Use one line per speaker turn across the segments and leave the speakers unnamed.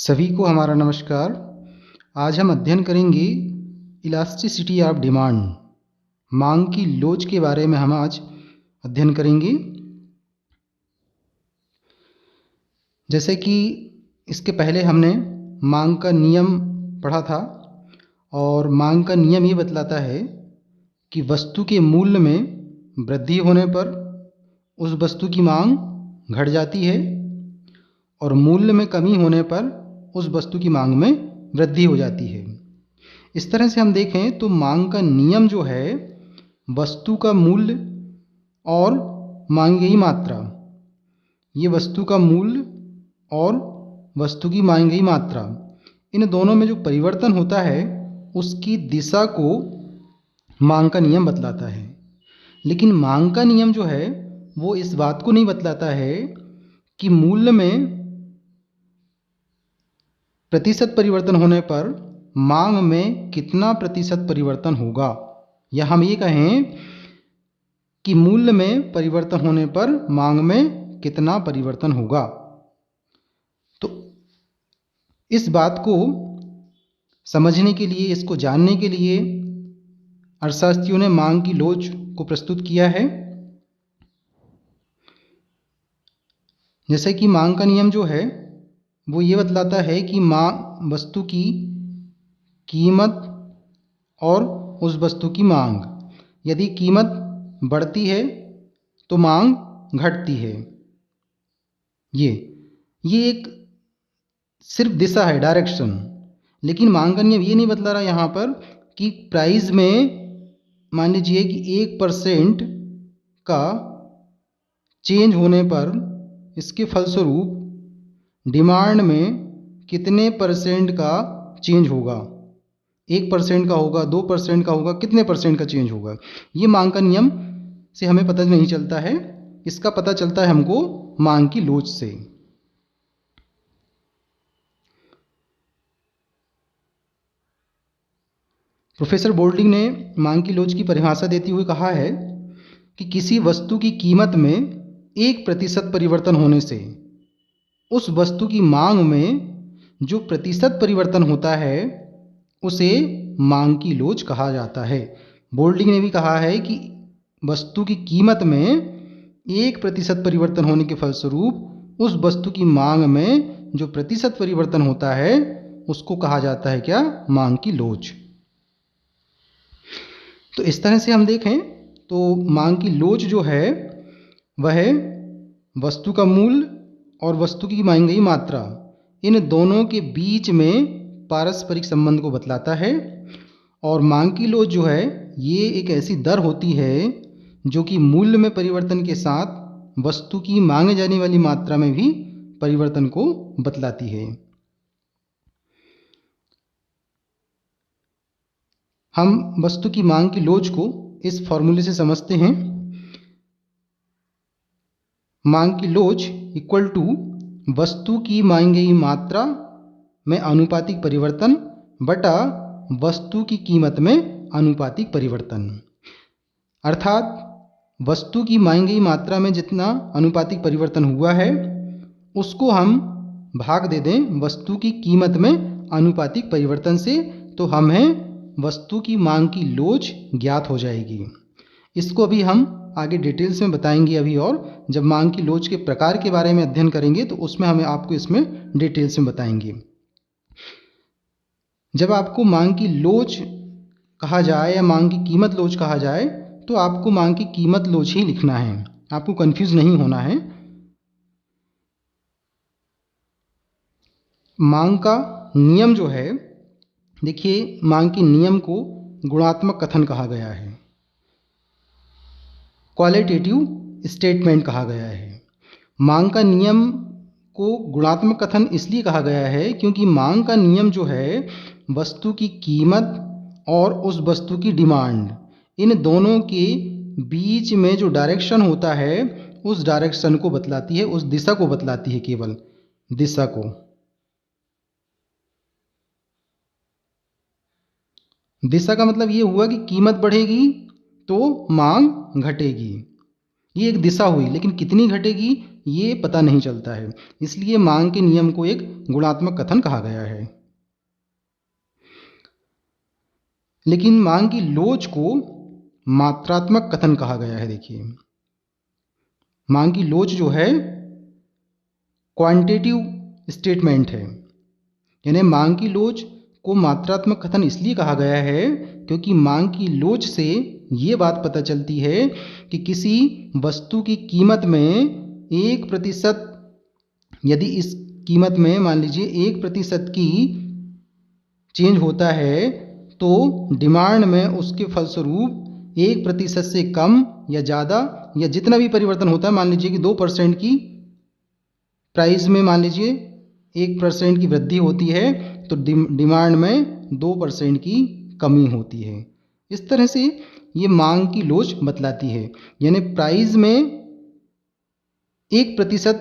सभी को हमारा नमस्कार। आज हम अध्ययन करेंगे इलास्टिसिटी ऑफ डिमांड, मांग की लोच के बारे में हम आज अध्ययन करेंगे। जैसे कि इसके पहले हमने मांग का नियम पढ़ा था और मांग का नियम ये बतलाता है कि वस्तु के मूल्य में वृद्धि होने पर उस वस्तु की मांग घट जाती है और मूल्य में कमी होने पर उस वस्तु की मांग में वृद्धि हो जाती है। इस तरह से हम देखें तो मांग का नियम जो है, वस्तु का मूल्य और मांगी गई मात्रा, ये वस्तु का मूल्य और वस्तु की मांगी गई मात्रा, इन दोनों में जो परिवर्तन होता है उसकी दिशा को मांग का नियम बतलाता है। लेकिन मांग का नियम जो है वो इस बात को नहीं बतलाता है कि मूल्य में प्रतिशत परिवर्तन होने पर मांग में कितना प्रतिशत परिवर्तन होगा, या हम ये कहें कि मूल्य में परिवर्तन होने पर मांग में कितना परिवर्तन होगा। तो इस बात को समझने के लिए, इसको जानने के लिए अर्थशास्त्रियों ने मांग की लोच को प्रस्तुत किया है। जैसे कि मांग का नियम जो है वो ये बतलाता है कि वस्तु की कीमत और उस वस्तु की मांग, यदि कीमत बढ़ती है तो मांग घटती है। ये एक सिर्फ दिशा है, डायरेक्शन। लेकिन मांग का नियम ये नहीं बतला रहा यहाँ पर कि प्राइस में मान लीजिए कि 1% का चेंज होने पर इसके फलस्वरूप डिमांड में कितने परसेंट का चेंज होगा, 1% का होगा, 2% का होगा, कितने परसेंट का चेंज होगा। ये मांग का नियम से हमें पता नहीं चलता है, इसका पता चलता है हमको मांग की लोच से। प्रोफेसर बोल्डिंग ने मांग की लोच की परिभाषा देते हुए कहा है कि किसी वस्तु की कीमत में 1% परिवर्तन होने से उस वस्तु की मांग में जो प्रतिशत परिवर्तन होता है उसे मांग की लोच कहा जाता है। बोल्डिंग ने भी कहा है कि वस्तु की कीमत में 1% परिवर्तन होने के फलस्वरूप उस वस्तु की मांग में जो प्रतिशत परिवर्तन होता है उसको कहा जाता है क्या, मांग की लोच। तो इस तरह से हम देखें तो मांग की लोच जो है वह वस्तु का मूल्य और वस्तु की मांगी गई मात्रा, इन दोनों के बीच में पारस्परिक संबंध को बतलाता है। और मांग की लोच जो है ये एक ऐसी दर होती है जो कि मूल्य में परिवर्तन के साथ वस्तु की मांगे जाने वाली मात्रा में भी परिवर्तन को बतलाती है। हम वस्तु की मांग की लोच को इस फॉर्मूले से समझते हैं। मांग की लोच इक्वल टू वस्तु की मांगी गई मात्रा में आनुपातिक परिवर्तन बटा वस्तु की कीमत में आनुपातिक परिवर्तन। अर्थात वस्तु की मांगी गई मात्रा में जितना आनुपातिक परिवर्तन हुआ है उसको हम भाग दे दें वस्तु की कीमत में आनुपातिक परिवर्तन से, तो हमें वस्तु की मांग की लोच ज्ञात हो जाएगी। इसको अभी हम आगे डिटेल्स में बताएंगे अभी, और जब मांग की लोच के प्रकार के बारे में अध्ययन करेंगे तो उसमें हमें आपको इसमें डिटेल्स में बताएंगे। जब आपको मांग की लोच कहा जाए या मांग की कीमत लोच कहा जाए तो आपको मांग की कीमत लोच ही लिखना है, आपको कंफ्यूज नहीं होना है। मांग का नियम जो है, देखिए मांग के नियम को गुणात्मक कथन कहा गया है, क्वालिटेटिव स्टेटमेंट कहा गया है। मांग का नियम को गुणात्मक कथन इसलिए कहा गया है क्योंकि मांग का नियम जो है वस्तु की कीमत और उस वस्तु की डिमांड, इन दोनों के बीच में जो डायरेक्शन होता है उस डायरेक्शन को बतलाती है, उस दिशा को बतलाती है, केवल दिशा को। दिशा का मतलब ये हुआ कि कीमत बढ़ेगी तो मांग घटेगी, ये एक दिशा हुई, लेकिन कितनी घटेगी ये पता नहीं चलता है, इसलिए मांग के नियम को एक गुणात्मक कथन कहा गया है। लेकिन मांग की लोच को मात्रात्मक कथन कहा गया है। देखिए, मांग की लोच जो है क्वांटिटेटिव स्टेटमेंट है, यानी मांग की लोच को मात्रात्मक कथन इसलिए कहा गया है क्योंकि मांग की लोच से ये बात पता चलती है कि किसी वस्तु की कीमत में 1%, यदि इस कीमत में मान लीजिए 1% की चेंज होता है तो डिमांड में उसके फलस्वरूप 1% से कम या ज़्यादा या जितना भी परिवर्तन होता है, मान लीजिए कि 2% की प्राइस में मान लीजिए 1% की वृद्धि होती है तो डिमांड में 2% की कमी होती है। इस तरह से ये मांग की लोच बतलाती है, यानी प्राइस में 1%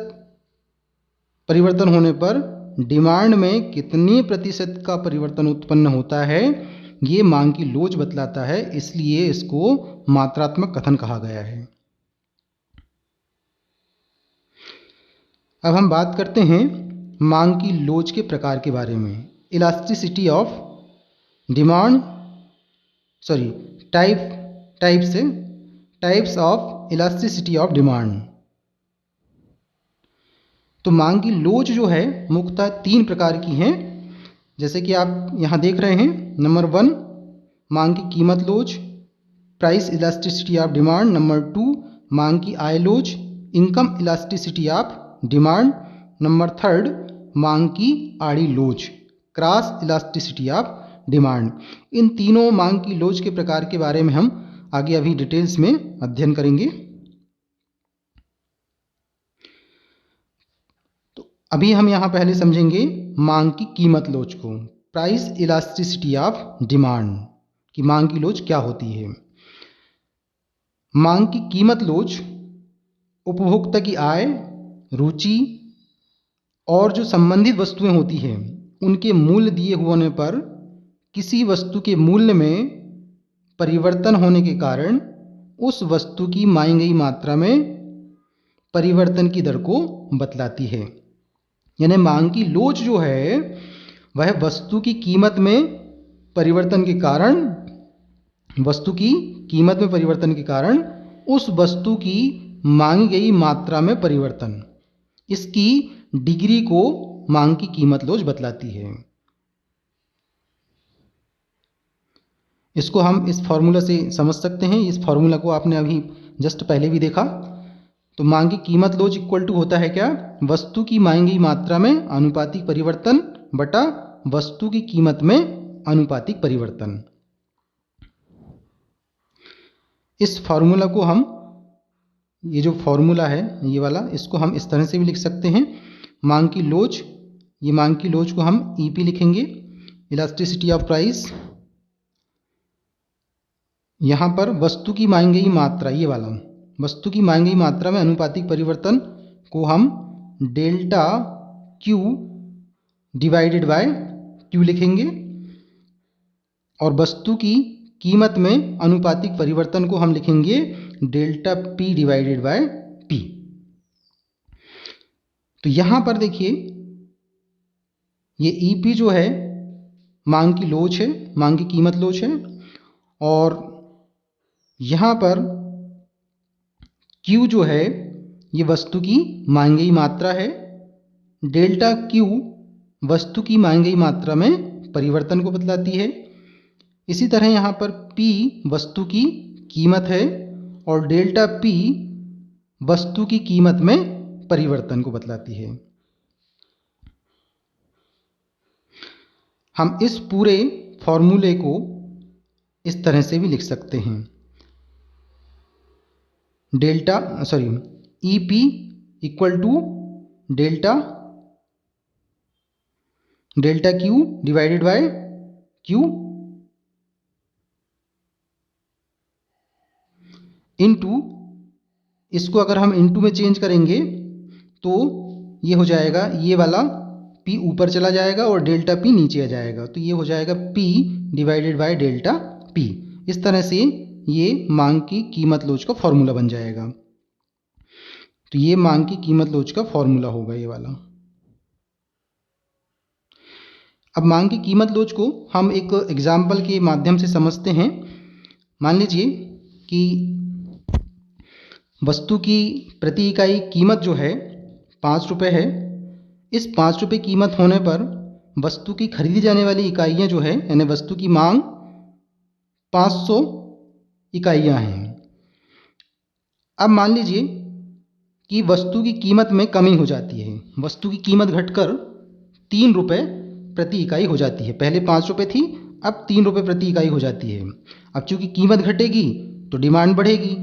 परिवर्तन होने पर डिमांड में कितने प्रतिशत का परिवर्तन उत्पन्न होता है, ये मांग की लोच बतलाता है, इसलिए इसको मात्रात्मक कथन कहा गया है। अब हम बात करते हैं मांग की लोच के प्रकार के बारे में। Elasticity of demand, types of elasticity of demand. तो मांग की लोच जो है मुख्यतः 3 प्रकार की हैं, जैसे कि आप यहाँ देख रहे हैं। नंबर 1 मांग की कीमत लोच, price elasticity of demand. Number 2 मांग की आय लोच, income elasticity of demand. Number 3 मांग की आड़ी लोच, क्रॉस इलास्टिसिटी ऑफ डिमांड। इन तीनों मांग की लोच के प्रकार के बारे में हम आगे अभी डिटेल्स में अध्ययन करेंगे। तो अभी हम यहाँ पहले समझेंगे मांग की कीमत लोच को, प्राइस इलास्टिसिटी ऑफ डिमांड, कि मांग की लोच क्या होती है। मांग की कीमत लोच उपभोक्ता की आय, रुचि और जो संबंधित वस्तुएं होती हैं उनके मूल्य दिए होने पर किसी वस्तु के मूल्य में परिवर्तन होने के कारण उस वस्तु की मांगी गई मात्रा में परिवर्तन की दर को बतलाती है। यानी मांग की लोच जो है वह वस्तु की कीमत में परिवर्तन के कारण उस वस्तु की मांगी गई मात्रा में परिवर्तन, इसकी डिग्री को मांग की कीमत लोच बतलाती है। इसको हम इस फॉर्मूला से समझ सकते हैं। इस फॉर्मूला को आपने अभी जस्ट पहले भी देखा। तो मांग की कीमत लोच इक्वल टू होता है क्या, वस्तु की मांगी गई मात्रा में अनुपातिक परिवर्तन बटा वस्तु की कीमत में अनुपातिक परिवर्तन। इस फॉर्मूला को हम, ये जो फॉर्मूला है ये वाला, इसको हम इस तरह से भी लिख सकते हैं। मांग की लोच, ये मांग की लोच को हम ईपी लिखेंगे, इलास्टिसिटी ऑफ प्राइस। यहाँ पर वस्तु की मांगी गई मात्रा, ये वाला वस्तु की मांगी गई मात्रा में अनुपातिक परिवर्तन को हम delta Q divided by Q लिखेंगे, और वस्तु की कीमत में अनुपातिक परिवर्तन को हम लिखेंगे delta P divided by P. तो यहाँ पर देखिए ये ईपी जो है मांग की लोच है, मांग की कीमत लोच है, और यहाँ पर Q जो है ये वस्तु की मांगी गई मात्रा है, डेल्टा Q वस्तु की मांगी गई मात्रा में परिवर्तन को बतलाती है। इसी तरह यहाँ पर P वस्तु की कीमत है और डेल्टा P वस्तु की कीमत में परिवर्तन को बतलाती है। हम इस पूरे फॉर्मूले को इस तरह से भी लिख सकते हैं, EP equal to delta Q divided by Q into, इसको अगर हम इनटू में चेंज करेंगे तो ये हो जाएगा, ये वाला P ऊपर चला जाएगा और डेल्टा P नीचे आ जाएगा, तो ये हो जाएगा P divided by delta P। इस तरह से ये मांग की कीमत लोच का फॉर्मूला बन जाएगा। तो ये मांग की कीमत लोच का फॉर्मूला होगा ये वाला। अब मांग की कीमत लोच को हम एक एग्जाम्पल के माध्यम से समझते हैं। मान लीजिए कि वस्तु की प्रति इकाई कीमत जो है 5 रुपये है। इस 5 रुपये कीमत होने पर वस्तु की खरीदी जाने वाली इकाइयाँ जो है, यानी वस्तु की मांग 500 इकाइयाँ हैं। अब मान लीजिए कि वस्तु की कीमत में कमी हो जाती है, वस्तु की कीमत घटकर 3 रुपये प्रति इकाई हो जाती है। पहले 5 रुपये थी, अब 3 रुपये प्रति इकाई हो जाती है। अब चूंकि कीमत घटेगी तो डिमांड बढ़ेगी,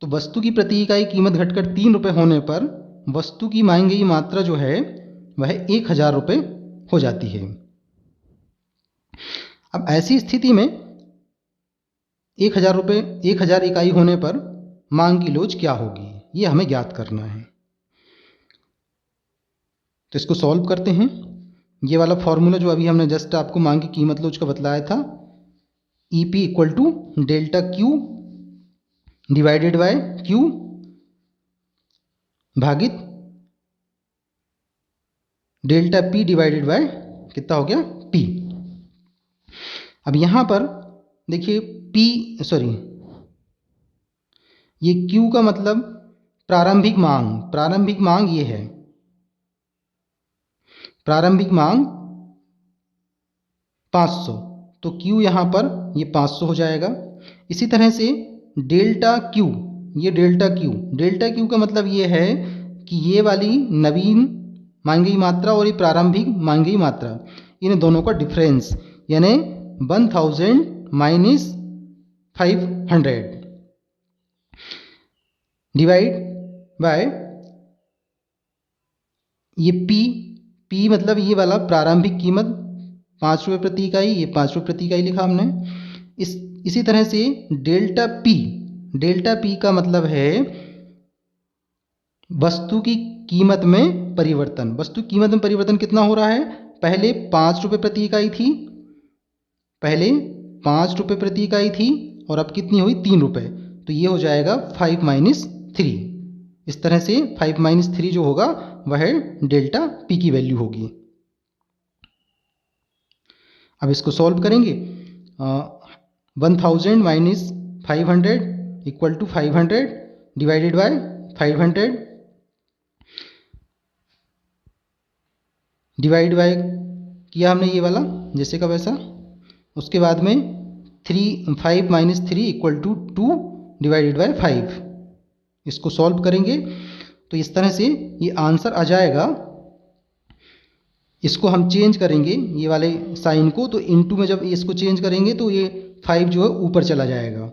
तो वस्तु की प्रति इकाई कीमत घटकर 3 रुपये होने पर वस्तु की मांगी गई मात्रा जो है वह 1000 रुपये हो जाती है। अब ऐसी स्थिति में 1000 इकाई होने पर मांग की लोच क्या होगी, ये हमें ज्ञात करना है। तो इसको सॉल्व करते हैं। ये वाला फॉर्मूला जो अभी हमने जस्ट आपको मांग की कीमत लोच का बतलाया था, EP equal to delta Q divided by Q भागित डेल्टा P डिवाइडेड बाय कितना हो गया P। अब यहाँ पर देखिए ये Q का मतलब प्रारंभिक मांग ये है, प्रारंभिक मांग 500, तो Q यहाँ पर ये 500 हो जाएगा। इसी तरह से डेल्टा Q, ये डेल्टा Q का मतलब ये है कि ये वाली नवीन मांगी गई मात्रा और ये प्रारंभिक मांगी गई मात्रा, इन दोनों का डिफरेंस, यानी 1000 माइनस 500 डिवाइड बाय ये P मतलब ये वाला प्रारंभिक कीमत 5 रुपये प्रति इकाई, ये 5 रुपये प्रति इकाई लिखा हमने। इसी तरह से डेल्टा P का मतलब है वस्तु की कीमत में परिवर्तन। वस्तु की कीमत में परिवर्तन कितना हो रहा है, पहले 5 रुपये प्रति इकाई थी, पहले 5 रुपये प्रति इकाई थी और अब कितनी हुई 3 रुपये, तो ये हो जाएगा 5 माइनस 3। इस तरह से 5 माइनस 3 जो होगा वह डेल्टा P की वैल्यू होगी। अब इसको सॉल्व करेंगे। 1000 minus 500 equal to 500 divided by 500 divide by किया हमने ये वाला जैसे का वैसा। उसके बाद में 5 minus 3 equal to 2 divided by 5। इसको सॉल्व करेंगे तो इस तरह से ये आंसर आ जाएगा। इसको हम चेंज करेंगे ये वाले साइन को, तो इनटू में जब इसको चेंज करेंगे तो ये 5 जो है ऊपर चला जाएगा,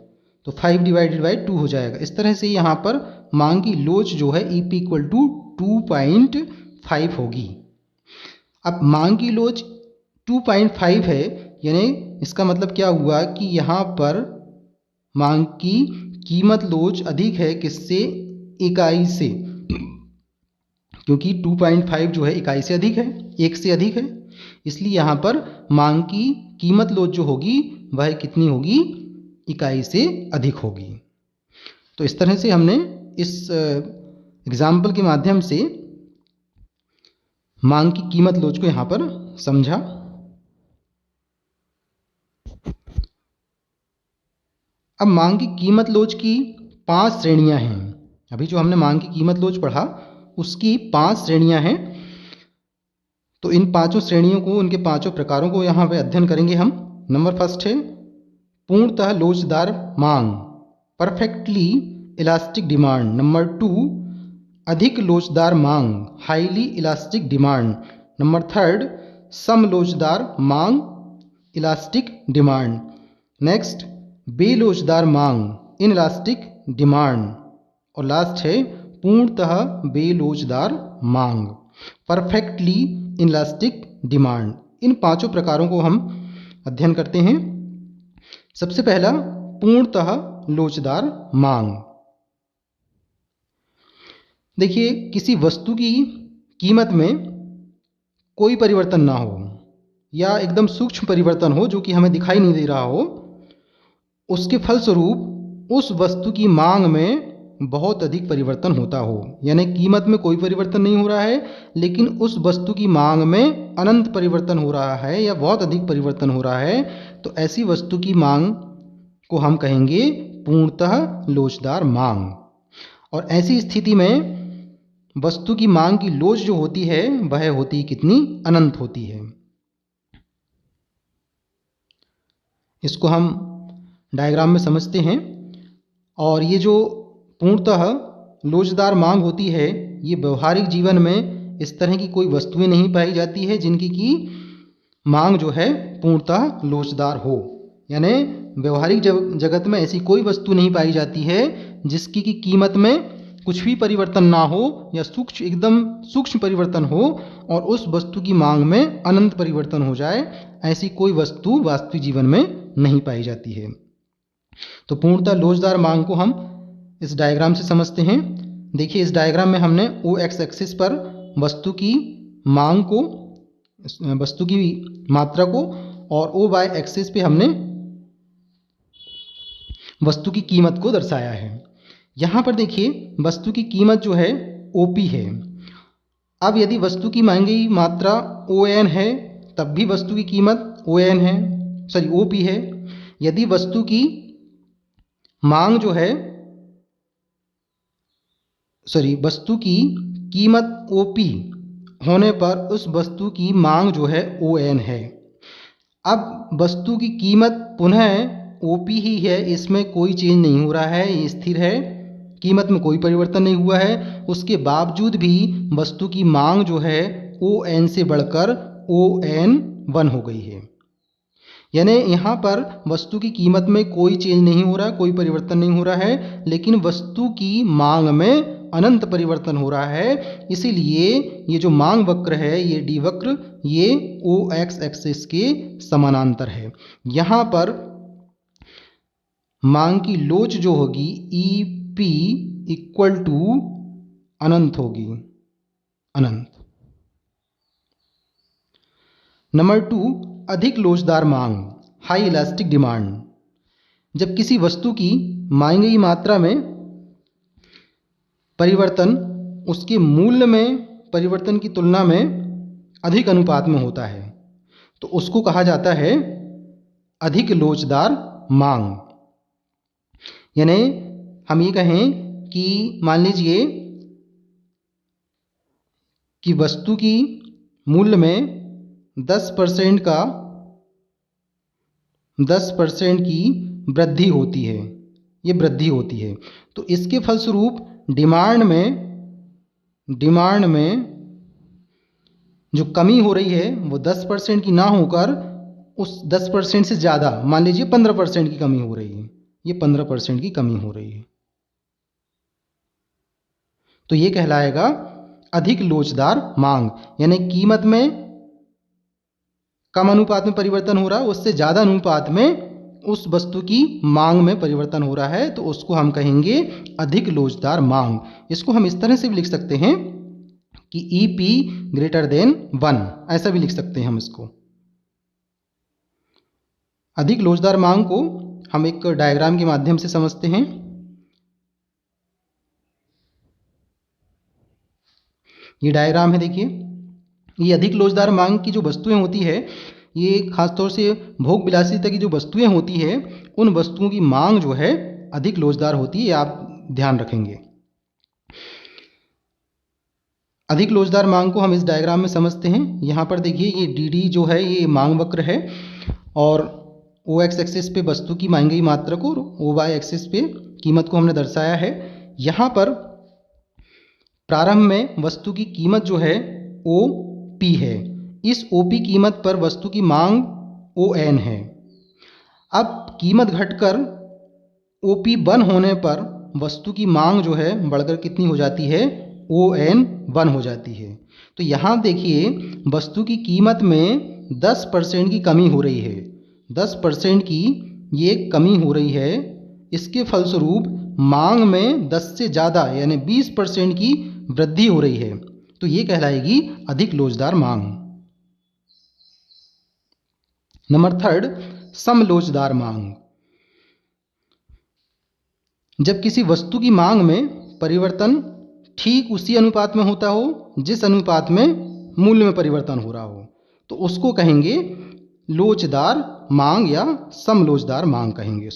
तो 5 डिवाइडेड बाय 2 हो जाएगा। इस तरह से यहाँ पर मांग की लोच जो है EP इक्वल टू 2.5 होगी। अब मांग की लोच 2.5 है, यानी इसका मतलब क्या हुआ कि यहाँ पर मांग की कीमत लोच अधिक है किससे, इकाई से, क्योंकि 2.5 जो है इकाई से अधिक है, 1 से अधिक है, इसलिए यहाँ पर मांग की कीमत लोच जो होगी वह कितनी होगी, इकाई से अधिक होगी। तो इस तरह से हमने इस एग्जाम्पल के माध्यम से मांग की कीमत लोच को यहाँ पर समझा। अब मांग की कीमत लोच की 5 श्रेणियां हैं। अभी जो हमने मांग की कीमत लोच पढ़ा उसकी 5 श्रेणियां हैं। तो इन 5 श्रेणियों को, उनके 5 प्रकारों को यहाँ पे अध्ययन करेंगे हम। नंबर फर्स्ट है पूर्णतः लोचदार मांग, परफेक्टली इलास्टिक डिमांड। नंबर 2 अधिक लोचदार मांग, हाईली इलास्टिक डिमांड। नंबर 3 सम लोचदार मांग, इलास्टिक डिमांड। नेक्स्ट बेलोचदार मांग, इन इलास्टिक डिमांड। और लास्ट है पूर्णतः बेलोचदार मांग, परफेक्टली इलास्टिक डिमांड। इन 5 प्रकारों को हम अध्ययन करते हैं। सबसे पहला पूर्णतः लोचदार मांग। देखिए किसी वस्तु की कीमत में कोई परिवर्तन ना हो या एकदम सूक्ष्म परिवर्तन हो जो कि हमें दिखाई नहीं दे रहा हो, उसके फलस्वरूप उस वस्तु की मांग में बहुत अधिक परिवर्तन होता हो, यानी कीमत में कोई परिवर्तन नहीं हो रहा है लेकिन उस वस्तु की मांग में अनंत परिवर्तन हो रहा है या बहुत अधिक परिवर्तन हो रहा है, तो ऐसी वस्तु की मांग को हम कहेंगे पूर्णतः लोचदार मांग। और ऐसी स्थिति में वस्तु की मांग की लोच जो होती है वह होती कितनी, अनंत होती है। इसको हम डायग्राम में समझते हैं। और ये जो पूर्णतः लोचदार मांग होती है, ये व्यवहारिक जीवन में इस तरह की कोई वस्तुएं नहीं पाई जाती है जिनकी की मांग जो है पूर्णतः लोचदार हो। यानी व्यवहारिक जगत में ऐसी कोई वस्तु नहीं पाई जाती है जिसकी की कीमत में कुछ भी परिवर्तन ना हो या एकदम सूक्ष्म परिवर्तन हो और उस वस्तु की मांग में अनंत परिवर्तन हो जाए, ऐसी कोई वस्तु वास्तविक जीवन में नहीं पाई जाती है। तो पूर्णतः लोचदार मांग को हम इस डायग्राम से समझते हैं। देखिए, इस डायग्राम में हमने ओ एक्स एक्सिस पर वस्तु की मांग को, वस्तु की मात्रा को, और ओ वाई एक्सिस पे हमने वस्तु की कीमत को दर्शाया है। यहाँ पर देखिए वस्तु की कीमत जो है ओपी है। अब यदि वस्तु की मांगी गई मात्रा ओ एन है तब भी वस्तु की कीमत ओ एन है, सॉरी ओपी है। यदि वस्तु की मांग जो है, सॉरी वस्तु की कीमत ओपी होने पर उस वस्तु की मांग जो है ओ एन है। अब वस्तु की कीमत पुनः ओपी ही है, इसमें कोई चेंज नहीं हो रहा है, ये स्थिर है, कीमत में कोई परिवर्तन नहीं हुआ है। उसके बावजूद भी वस्तु की मांग जो है ओ एन से बढ़कर ओ एन 1 हो गई है। यानी यहाँ पर वस्तु की कीमत में कोई चेंज नहीं हो रहा, कोई परिवर्तन नहीं हो रहा है, लेकिन वस्तु की मांग में अनंत परिवर्तन हो रहा है। इसीलिए ये जो मांग वक्र है, ये डी वक्र, ये ओ एक्स एक्सिस के समानांतर है। यहाँ पर मांग की लोच जो होगी ई पी इक्वल टू अनंत होगी, अनंत। नंबर 2, अधिक लोचदार मांग, हाई इलास्टिक डिमांड। जब किसी वस्तु की मांगी गई मात्रा में परिवर्तन उसके मूल्य में परिवर्तन की तुलना में अधिक अनुपात में होता है तो उसको कहा जाता है अधिक लोचदार मांग। यानी हम ये कहें कि मान लीजिए कि वस्तु की मूल्य में 10% की वृद्धि होती है, ये वृद्धि होती है, तो इसके फलस्वरूप डिमांड में जो कमी हो रही है वो 10% की ना होकर उस 10% से ज़्यादा, मान लीजिए 15% की कमी हो रही है, ये 15% की कमी हो रही है, तो ये कहलाएगा अधिक लोचदार मांग। यानी कीमत में कम अनुपात में परिवर्तन हो रहा है, उससे ज़्यादा अनुपात में उस वस्तु की मांग में परिवर्तन हो रहा है, तो उसको हम कहेंगे अधिक लोचदार मांग। इसको हम इस तरह से भी लिख सकते हैं कि ई पी ग्रेटर देन 1, ऐसा भी लिख सकते हैं हम इसको। अधिक लोचदार मांग को हम एक डायग्राम के माध्यम से समझते हैं। ये डायग्राम है, देखिए, ये अधिक लोचदार मांग की जो वस्तुएं होती है, ये खासतौर से भोग विलासिता की जो वस्तुएं होती है, उन वस्तुओं की मांग जो है अधिक लोचदार होती है, आप ध्यान रखेंगे। अधिक लोचदार मांग को हम इस डायग्राम में समझते हैं। यहाँ पर देखिए ये डी डी जो है ये मांग वक्र है और ओ एक्स एक्सिस पे वस्तु की मांगी गई मात्रा को, ओ वाई एक्सिस पे कीमत को हमने दर्शाया है। यहाँ पर प्रारंभ में वस्तु की कीमत जो है ओ पी है, इस ओ पी कीमत पर वस्तु की मांग ओ एन है। अब कीमत घटकर ओ पी 1 होने पर वस्तु की मांग जो है बढ़कर कितनी हो जाती है, ओ एन 1 हो जाती है। तो यहाँ देखिए वस्तु की कीमत में 10% की कमी हो रही है, 10% की ये कमी हो रही है। इसके फलस्वरूप मांग में 10 से ज़्यादा यानी 20% की वृद्धि हो रही है, तो ये कहलाएगी अधिक लोचदार मांग। नंबर 3, सम लोचदार मांग। जब किसी वस्तु की मांग में परिवर्तन ठीक उसी अनुपात में होता हो जिस अनुपात में मूल्य में परिवर्तन हो रहा हो, तो उसको कहेंगे लोचदार मांग या समलोचदार मांग कहेंगे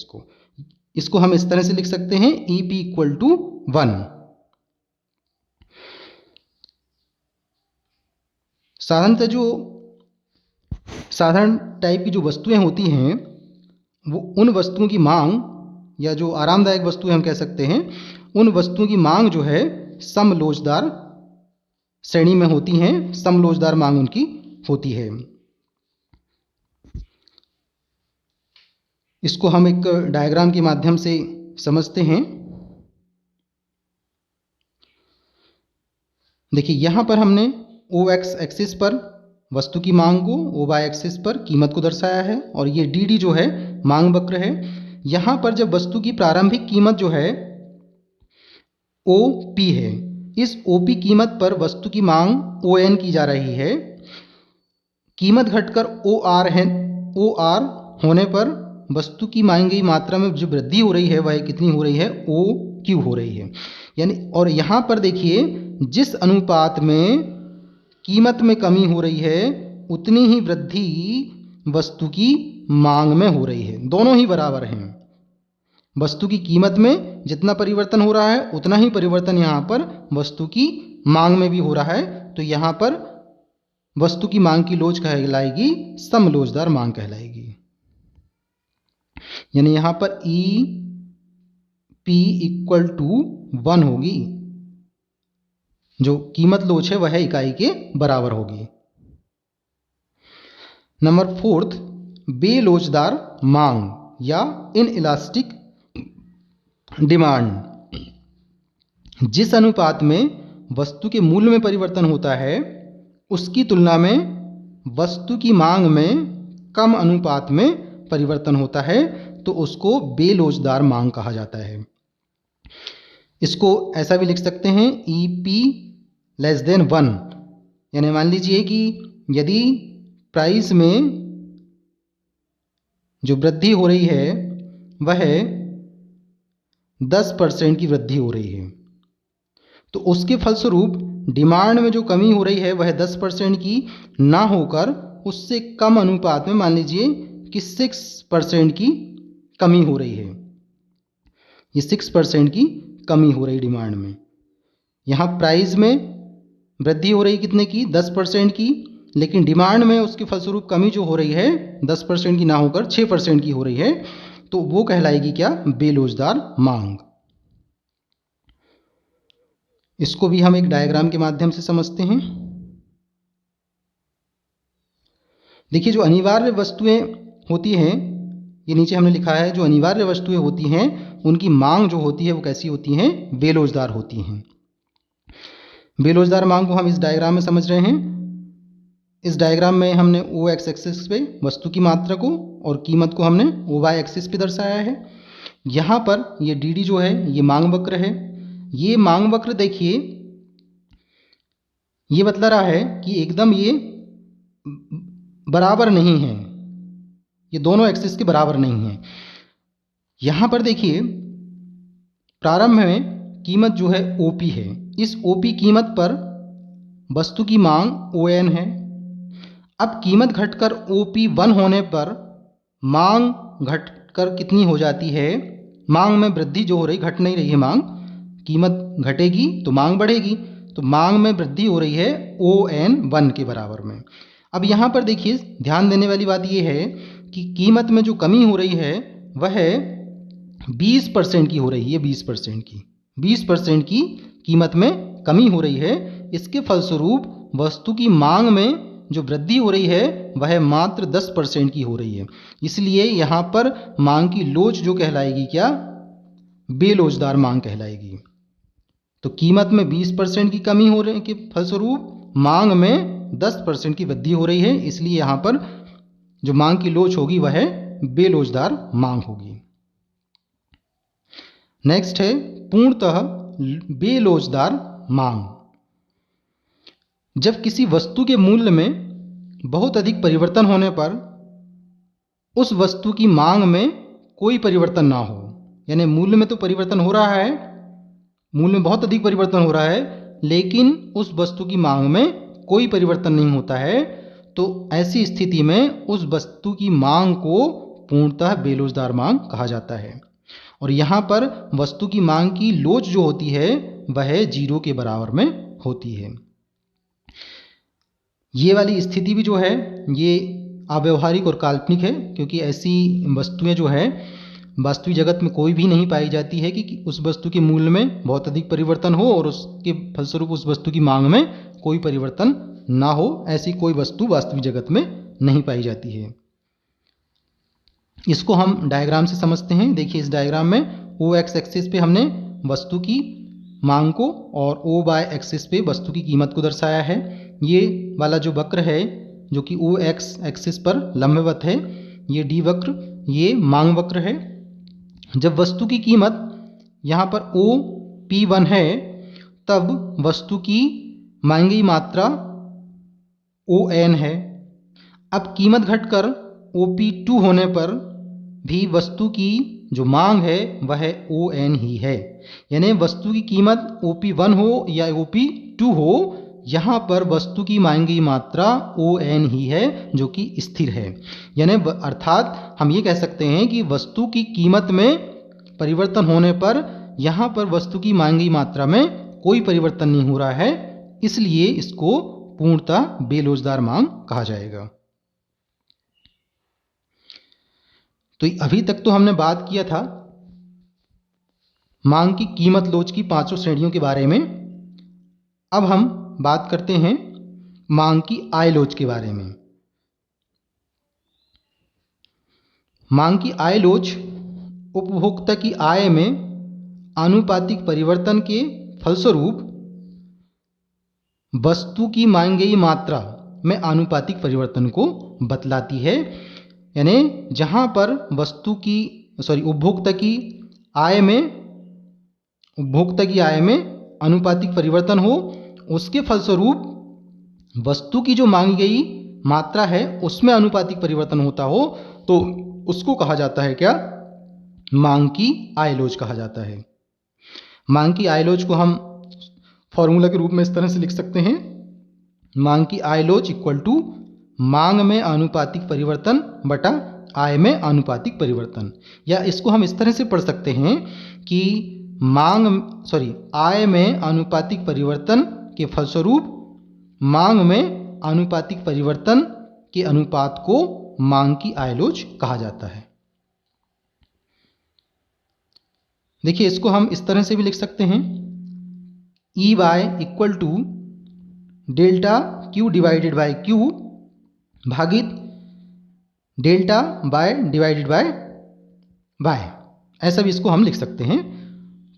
इसको हम इस तरह से लिख सकते हैं EP = 1। साधारणतः जो साधारण टाइप की जो वस्तुएं होती हैं वो उन वस्तुओं की मांग या जो आरामदायक वस्तुएं हम कह सकते हैं, उन वस्तुओं की मांग जो है समलोचदार श्रेणी में होती हैं, समलोचदार मांग उनकी होती है। इसको हम एक डायग्राम के माध्यम से समझते हैं। देखिए यहाँ पर हमने OX एक्सिस पर वस्तु की मांग को, OY एक्सिस पर कीमत को दर्शाया है और ये DD जो है मांग वक्र है। यहाँ पर जब वस्तु की प्रारंभिक कीमत जो है OP है, इस OP कीमत पर वस्तु की मांग ON की जा रही है। कीमत घटकर OR है, OR होने पर वस्तु की मांगी गई मात्रा में जो वृद्धि हो रही है वह कितनी हो रही है, OQ हो रही है। यानी और यहाँ पर देखिए जिस अनुपात में कीमत में कमी हो रही है उतनी ही वृद्धि वस्तु की मांग में हो रही है। दोनों ही बराबर हैं। वस्तु की कीमत में जितना परिवर्तन हो रहा है उतना ही परिवर्तन यहाँ पर वस्तु की मांग में भी हो रहा है। तो यहाँ पर वस्तु की मांग की लोच कहलाएगी समलोचदार मांग कहलाएगी। यानी यहाँ पर EP = 1 होगी। जो कीमत लोच है वह इकाई के बराबर होगी। नंबर 4, बेलोचदार मांग या इनइलास्टिक डिमांड। जिस अनुपात में वस्तु के मूल्य में परिवर्तन होता है उसकी तुलना में वस्तु की मांग में कम अनुपात में परिवर्तन होता है तो उसको बेलोचदार मांग कहा जाता है। इसको ऐसा भी लिख सकते हैं EP <1। यानी मान लीजिए कि यदि प्राइस में जो वृद्धि हो रही है वह 10% की वृद्धि हो रही है, तो उसके फलस्वरूप डिमांड में जो कमी हो रही है वह 10% की ना होकर उससे कम अनुपात में, मान लीजिए कि 6% की कमी हो रही है। ये 6% की कमी हो रही डिमांड में। यहाँ प्राइस में वृद्धि हो रही कितने की, 10% की, लेकिन डिमांड में उसके फलस्वरूप कमी जो हो रही है 10% की ना होकर 6% की हो रही है, तो वो कहलाएगी क्या, बेलोचदार मांग। इसको भी हम एक डायग्राम के माध्यम से समझते हैं। देखिए जो अनिवार्य वस्तुएं होती हैं, ये नीचे हमने लिखा है, जो अनिवार्य वस्तुएं होती हैं उनकी मांग जो होती है वो कैसी होती हैं, बेलोचदार होती हैं। बेलोचदार मांग को हम इस डायग्राम में समझ रहे हैं। इस डायग्राम में हमने OX एक्सिस पे वस्तु की मात्रा को और कीमत को हमने OY एक्सिस पे दर्शाया है। यहाँ पर ये DD जो है ये मांग वक्र है। ये मांग वक्र देखिए ये बतला रहा है कि एकदम ये बराबर नहीं है, ये दोनों एक्सिस के बराबर नहीं है। यहाँ पर देखिए प्रारंभ में कीमत जो है OP है, इस OP कीमत पर वस्तु की मांग ON है। अब कीमत घटकर OP1 होने पर मांग घटकर कितनी हो जाती है, मांग में वृद्धि जो हो रही, घट नहीं रही है मांग, कीमत घटेगी तो मांग बढ़ेगी, तो मांग में वृद्धि हो रही है ON1 के बराबर में। अब यहाँ पर देखिए ध्यान देने वाली बात यह है कि कीमत में जो कमी हो रही है वह 20% की हो रही है, 20% की कीमत में कमी हो रही है। इसके फलस्वरूप वस्तु की मांग में जो वृद्धि हो रही है वह मात्र 10% की हो रही है। इसलिए यहाँ पर मांग की लोच जो कहलाएगी क्या, बेलोचदार मांग कहलाएगी। तो कीमत में 20% की कमी हो रही के फलस्वरूप मांग में 10% की वृद्धि हो रही है, इसलिए यहाँ पर जो मांग की लोच होगी वह बेलोचदार मांग होगी। नेक्स्ट है पूर्णतः बेलोचदार मांग। जब किसी वस्तु के मूल्य में बहुत अधिक परिवर्तन होने पर उस वस्तु की मांग में कोई परिवर्तन ना हो, यानी मूल्य में तो परिवर्तन हो रहा है, मूल्य में बहुत अधिक परिवर्तन हो रहा है, लेकिन उस वस्तु की मांग में कोई परिवर्तन नहीं होता है, तो ऐसी स्थिति में उस वस्तु की मांग को पूर्णतः बेलोचदार मांग कहा जाता है। और यहाँ पर वस्तु की मांग की लोच जो होती है वह 0 के बराबर में होती है। ये वाली स्थिति भी जो है ये अव्यवहारिक और काल्पनिक है, क्योंकि ऐसी वस्तुएं जो है वास्तविक जगत में कोई भी नहीं पाई जाती है कि उस वस्तु के मूल्य में बहुत अधिक परिवर्तन हो और उसके फलस्वरूप उस वस्तु की मांग में कोई परिवर्तन ना हो। ऐसी कोई वस्तु वास्तविक जगत में नहीं पाई जाती है। इसको हम डायग्राम से समझते हैं। देखिए इस डायग्राम में ओ एक्स एक्सिस पे हमने वस्तु की मांग को और ओ वाई एक्सिस पे वस्तु की कीमत को दर्शाया है। ये वाला जो वक्र है जो कि ओ एक्स एक्सिस पर लंबवत है, ये डी वक्र ये मांग वक्र है। जब वस्तु की कीमत यहाँ पर ओ P1 है तब वस्तु की मांगी मात्रा ON है। अब कीमत घटकर OP2 होने पर भी वस्तु की जो मांग है वह ON ही है। यानी वस्तु की कीमत OP1 हो या OP2 हो, यहाँ पर वस्तु की मांगी मात्रा ON ही है जो कि स्थिर है। यानी अर्थात हम ये कह सकते हैं कि वस्तु की कीमत में परिवर्तन होने पर यहाँ पर वस्तु की मांगी मात्रा में कोई परिवर्तन नहीं हो रहा है, इसलिए इसको पूर्णतः बेलोचदार मांग कहा जाएगा। तो अभी तक तो हमने बात किया था मांग की कीमत लोच की 5 श्रेणियों के बारे में। अब हम बात करते हैं मांग की आय लोच के बारे में। मांग की आय लोच उपभोक्ता की आय में आनुपातिक परिवर्तन के फलस्वरूप वस्तु की मांगी गई मात्रा में आनुपातिक परिवर्तन को बतलाती है। यानी जहाँ पर उपभोक्ता की आय में आनुपातिक परिवर्तन हो, उसके फलस्वरूप वस्तु की जो मांगी गई मात्रा है उसमें आनुपातिक परिवर्तन होता हो, तो उसको कहा जाता है क्या? मांग की आय लोच कहा जाता है। मांग की आय लोच को हम फॉर्मूला के रूप में इस तरह से लिख सकते हैं, मांग की आय लोच इक्वल टू मांग में आनुपातिक परिवर्तन बटा आय में आनुपातिक परिवर्तन। या इसको हम इस तरह से पढ़ सकते हैं कि आय में आनुपातिक परिवर्तन के फलस्वरूप मांग में आनुपातिक परिवर्तन के अनुपात को मांग की आय लोच कहा जाता है। देखिए इसको हम इस तरह से भी लिख सकते हैं, E Y equal to delta Q divided by Q भागित delta by divided by Y, ऐसा भी इसको हम लिख सकते हैं।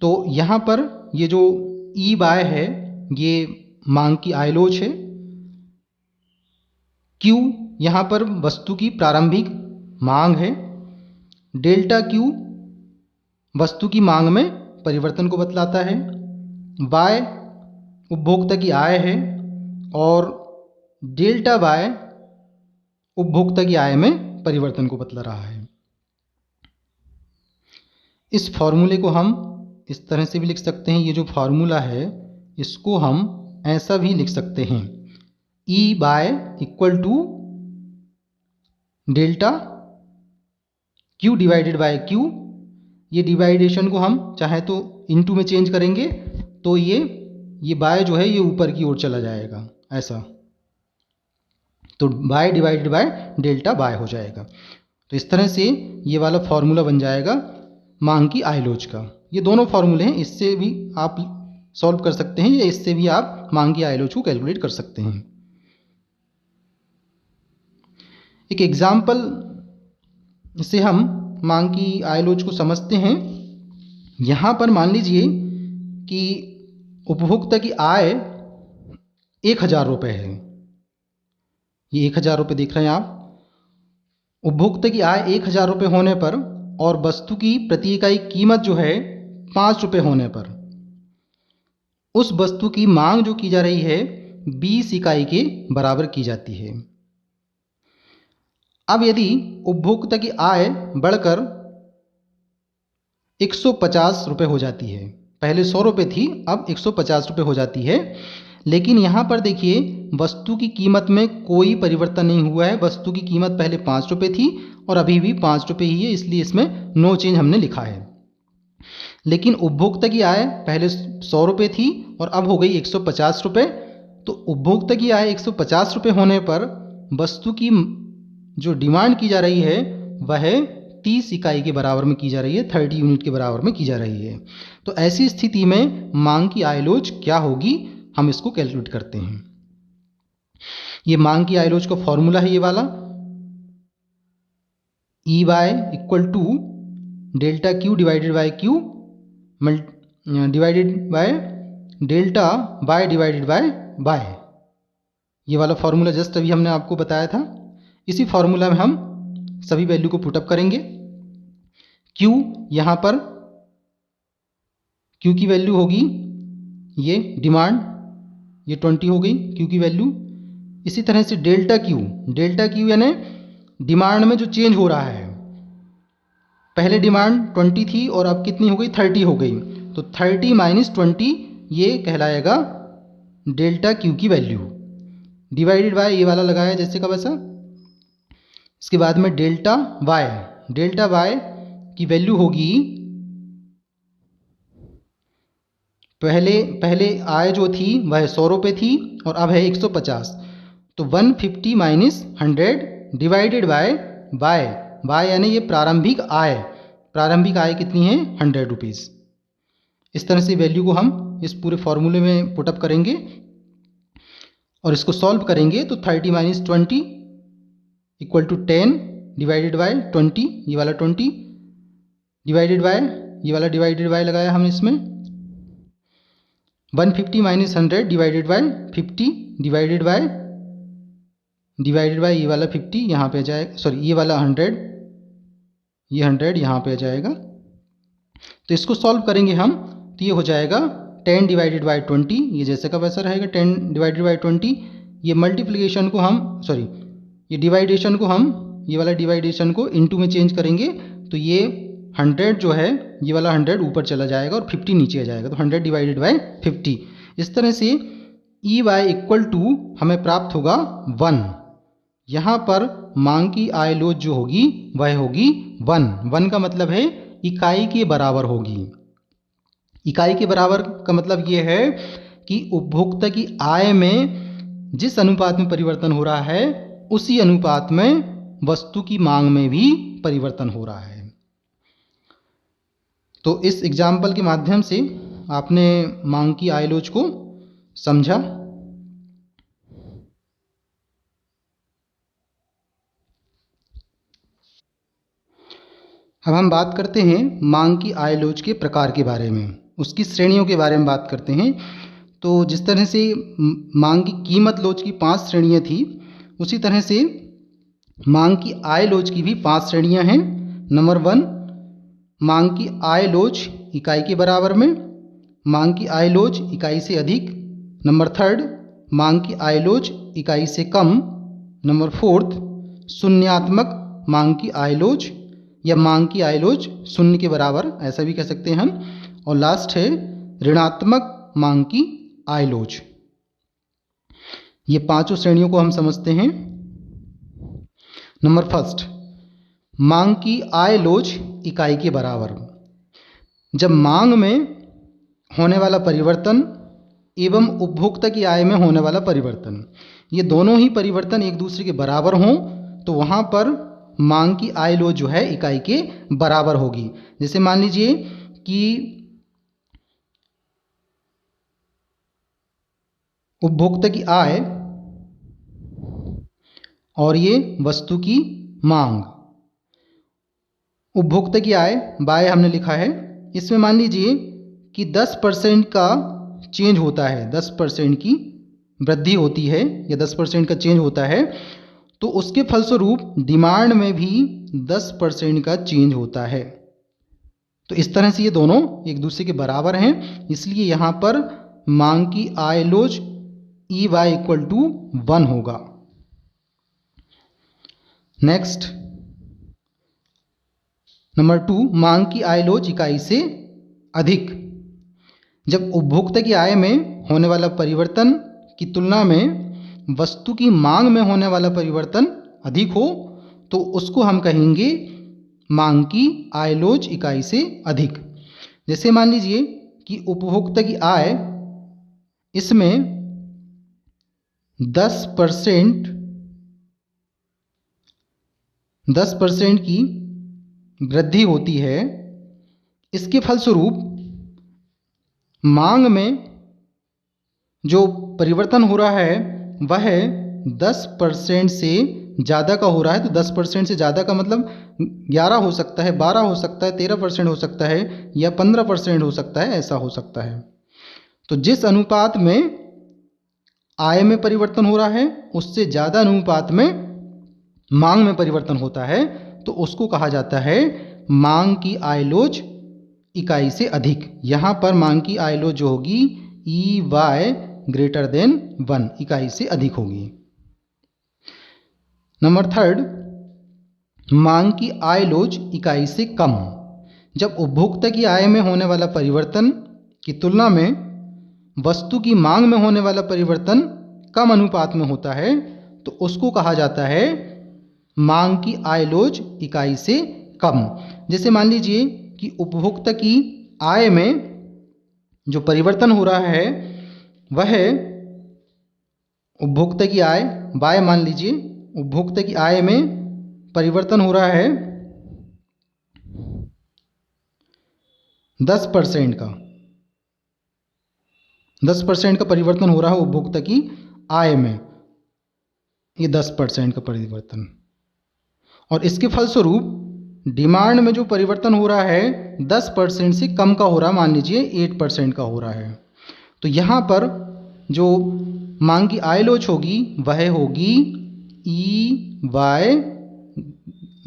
तो यहाँ पर ये जो ई वाई है ये मांग की आय लोच है, क्यू यहाँ पर वस्तु की प्रारंभिक मांग है, डेल्टा क्यू वस्तु की मांग में परिवर्तन को बतलाता है, वाई उपभोक्ता की आय है और डेल्टा वाई उपभोक्ता की आय में परिवर्तन को बतला रहा है। इस फॉर्मूले को हम इस तरह से भी लिख सकते हैं, ये जो फॉर्मूला है इसको हम ऐसा भी लिख सकते हैं, E by equal to delta Q divided by Q. ये डिवाइडेशन को हम चाहे तो इनटू में चेंज करेंगे तो ये बाय जो है ये ऊपर की ओर चला जाएगा, ऐसा, तो bye divided by delta by हो जाएगा। तो इस तरह से ये वाला फॉर्मूला बन जाएगा मांग की आय लोच का। ये दोनों फॉर्मूले हैं, इससे भी आप सॉल्व कर सकते हैं या इससे भी आप मांग की आय लोच को कैलकुलेट कर सकते हैं। एक एग्जाम्पल से हम मांग की आय लोच को समझते हैं। यहाँ पर मान लीजिए कि उपभोक्ता की आय 1000 रुपये है, ये 1000 रुपये देख रहे हैं आप। उपभोक्ता की आय 1000 रुपये होने पर और वस्तु की प्रति इकाई कीमत जो है 5 रुपये होने पर उस वस्तु की मांग जो की जा रही है 20 इकाई के बराबर की जाती है। अब यदि उपभोक्ता की आय बढ़कर 150 रुपये हो जाती है। पहले 100 रुपये थी, अब 150 रुपये हो जाती है। लेकिन यहाँ पर देखिए वस्तु की कीमत में कोई परिवर्तन नहीं हुआ है। वस्तु की कीमत पहले 5 रुपये थी और अभी भी 5 रुपये ही है, इसलिए इसमें नो चेंज हमने लिखा है। लेकिन उपभोक्ता की आय पहले 100 रुपये थी और अब हो गई 150 रुपये। तो उपभोक्ता की आय 150 रुपये होने पर वस्तु की जो डिमांड की जा रही है वह 30 इकाई के बराबर में की जा रही है, 30 यूनिट के बराबर में की जा रही है। तो ऐसी स्थिति में मांग की आयलोज क्या होगी, हम इसको कैलकुलेट करते हैं। ये मांग की आयलोज का फॉर्मूला है ये वाला, E Y equal to delta Q divided by Q divided by delta Y divided by Y. ये वाला फॉर्मूला जस्ट अभी हमने आपको बताया था। इसी फॉर्मूला में हम सभी वैल्यू को पुटअप करेंगे। Q यहाँ पर Q की वैल्यू होगी ये डिमांड, ये 20 हो गई Q की वैल्यू। इसी तरह से डेल्टा Q यानी डिमांड में जो चेंज हो रहा है, पहले डिमांड 20 थी और अब कितनी हो गई, 30 हो गई। तो 30 माइनस 20 ये कहलाएगा डेल्टा Q की वैल्यू, डिवाइडेड बाय ये वाला लगाया जैसे का वैसा। इसके बाद में डेल्टा वाई की वैल्यू होगी, पहले आय जो थी वह 100 रुपये थी और अब है 150। तो 150 माइनस 100 डिवाइडेड बाय वाई यानी ये प्रारंभिक आय कितनी है, 100 रुपीज़। इस तरह से वैल्यू को हम इस पूरे फॉर्मूले में पुटअप करेंगे और इसको सॉल्व करेंगे। तो 30 minus 20 equal to 10 divided by 20, ये वाला 20 डिवाइडेड बाय ये वाला डिवाइडेड बाय लगाया हमने इसमें। 150 minus 100 divided by 50 divided by ये वाला 50 यहाँ पे आ जाएगा, सॉरी ये वाला 100, ये 100 यहाँ पे आ जाएगा। तो इसको सॉल्व करेंगे हम, तो ये हो जाएगा 10 डिवाइडेड बाय 20, ये जैसे का वैसा रहेगा 10 डिवाइडेड बाय 20। ये मल्टीप्लिकेशन को हम ये डिवाइडेशन को हम ये वाला डिवाइडेशन को इनटू में चेंज करेंगे। तो ये 100 जो है ये वाला 100 ऊपर चला जाएगा और 50 नीचे आ जाएगा। तो 100 डिवाइडेड बाय 50। इस तरह से ई वाई इक्वल टू हमें प्राप्त होगा 1। यहाँ पर मांग की आयलोज जो होगी वह होगी 1 का मतलब है इकाई के बराबर होगी। इकाई के बराबर का मतलब ये है कि उपभोक्ता की आय में जिस अनुपात में परिवर्तन हो रहा है उसी अनुपात में वस्तु की मांग में भी परिवर्तन हो रहा है। तो इस एग्जाम्पल के माध्यम से आपने मांग की आयलोज को समझा। अब हम बात करते हैं मांग की आयलोज के प्रकार के बारे में, उसकी श्रेणियों के बारे में बात करते हैं। तो जिस तरह से मांग की कीमत लोज की 5 श्रेणियां थी, उसी तरह से मांग की आय लोज की भी 5 श्रेणियां हैं। नंबर 1 मांग की आय लोज इकाई के बराबर में, मांग की आय लोज इकाई से अधिक। नंबर 3 मांग की आय लोज इकाई से कम। नंबर 4 शून्यात्मक मांग की आय लोज या मांग की आय लोज शून्य के बराबर, ऐसा भी कह सकते हैं हम। और लास्ट है ऋणात्मक मांग की आय लोज। ये 5 श्रेणियों को हम समझते हैं। नंबर 1 मांग की आय लोज इकाई के बराबर। जब मांग में होने वाला परिवर्तन एवं उपभोक्ता की आय में होने वाला परिवर्तन, ये दोनों ही परिवर्तन एक दूसरे के बराबर हों तो वहाँ पर मांग की आय लोज जो है इकाई के बराबर होगी। जैसे मान लीजिए कि उपभोक्ता की आय और ये वस्तु की मांग। उपभोक्ता की आय बाय हमने लिखा है, इसमें मान लीजिए कि 10% का चेंज होता है, 10% की वृद्धि होती है या 10% का चेंज होता है, तो उसके फलस्वरूप डिमांड में भी 10% का चेंज होता है। तो इस तरह से ये दोनों एक दूसरे के बराबर हैं, इसलिए यहाँ पर मांग की आय लोज ई वाई इक्वल टू 1 होगा। नेक्स्ट नंबर 2, मांग की आय लोच इकाई से अधिक। जब उपभोक्ता की आय में होने वाला परिवर्तन की तुलना में वस्तु की मांग में होने वाला परिवर्तन अधिक हो तो उसको हम कहेंगे मांग की आय लोच इकाई से अधिक। जैसे मान लीजिए कि उपभोक्ता की आय इसमें 10% की वृद्धि होती है। इसके फलस्वरूप मांग में जो परिवर्तन हो रहा है वह 10% से ज़्यादा का हो रहा है। तो 10% से ज़्यादा का मतलब 11 हो सकता है, 12 हो सकता है, 13% हो सकता है या 15% हो सकता है, ऐसा हो सकता है। तो जिस अनुपात में आय में परिवर्तन हो रहा है उससे ज़्यादा अनुपात में मांग में परिवर्तन होता है तो उसको कहा जाता है मांग की आय लोच इकाई से अधिक। यहाँ पर मांग की आय लोच जो होगी EY ग्रेटर देन 1 इकाई से अधिक होगी। नंबर 3, मांग की आय लोच इकाई से कम। जब उपभोक्ता की आय में होने वाला परिवर्तन की तुलना में वस्तु की मांग में होने वाला परिवर्तन कम अनुपात में होता है तो उसको कहा जाता है मांग की आय लोच इकाई से कम। जैसे मान लीजिए कि उपभोक्ता की आय में जो परिवर्तन हो रहा है वह उपभोक्ता की आय बाय, मान लीजिए उपभोक्ता की आय में परिवर्तन हो रहा है 10% का, 10% का परिवर्तन हो रहा है उपभोक्ता की आय में, ये 10% का परिवर्तन। और इसके फलस्वरूप डिमांड में जो परिवर्तन हो रहा है 10% से कम का हो रहा है, मान लीजिए 8% का हो रहा है। तो यहाँ पर जो मांग की आय लोच होगी वह होगी EY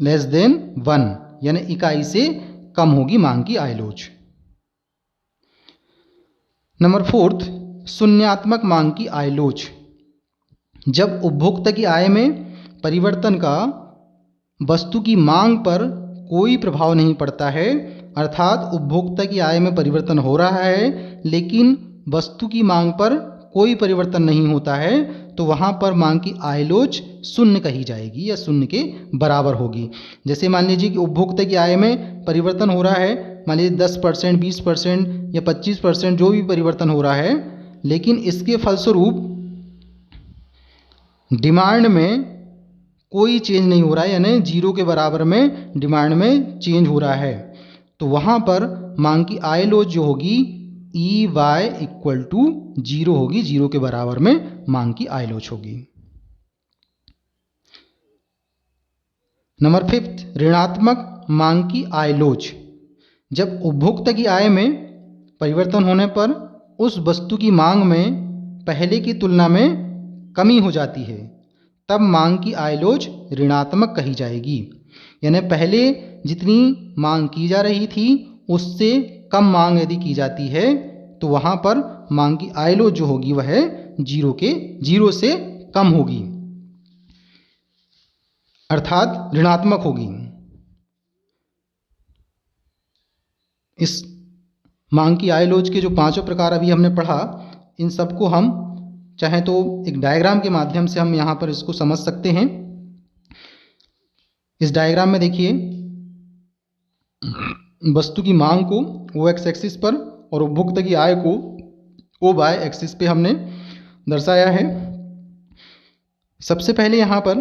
लेस देन 1 यानी इकाई से कम होगी मांग की आय लोच। नंबर 4, शून्यात्मक मांग की आय लोच। जब उपभोक्ता की आय में परिवर्तन का वस्तु की मांग पर कोई प्रभाव नहीं पड़ता है, अर्थात उपभोक्ता की आय में परिवर्तन हो रहा है लेकिन वस्तु की मांग पर कोई परिवर्तन नहीं होता है, तो वहाँ पर मांग की आय लोच शून्य कही जाएगी या शून्य के बराबर होगी। जैसे मान लीजिए कि उपभोक्ता की आय में परिवर्तन हो रहा है, मान लीजिए 10%, 20% या 25% जो भी परिवर्तन हो रहा है, लेकिन इसके फलस्वरूप डिमांड में कोई चेंज नहीं हो रहा है यानी जीरो के बराबर में डिमांड में चेंज हो रहा है, तो वहाँ पर मांग की आय लोच जो होगी EY इक्वल टू 0 होगी, 0 के बराबर में मांग की आय लोच होगी। नंबर 5, ऋणात्मक मांग की आय लोच। जब उपभोक्ता की आय में परिवर्तन होने पर उस वस्तु की मांग में पहले की तुलना में कमी हो जाती है, तब मांग की आय लोच ऋणात्मक कही जाएगी। यानी पहले जितनी मांग की जा रही थी उससे कम मांग यदि की जाती है तो वहाँ पर मांग की आय लोच जो होगी वह 0 से कम होगी, अर्थात ऋणात्मक होगी। इस मांग की आय लोच के जो 5 प्रकार अभी हमने पढ़ा, इन सबको हम चाहे तो एक डायग्राम के माध्यम से हम यहाँ पर इसको समझ सकते हैं। इस डायग्राम में देखिए वस्तु की मांग को OX एक्सिस पर और उपभोक्ता की आय को OY एक्सिस पे हमने दर्शाया है। सबसे पहले यहाँ पर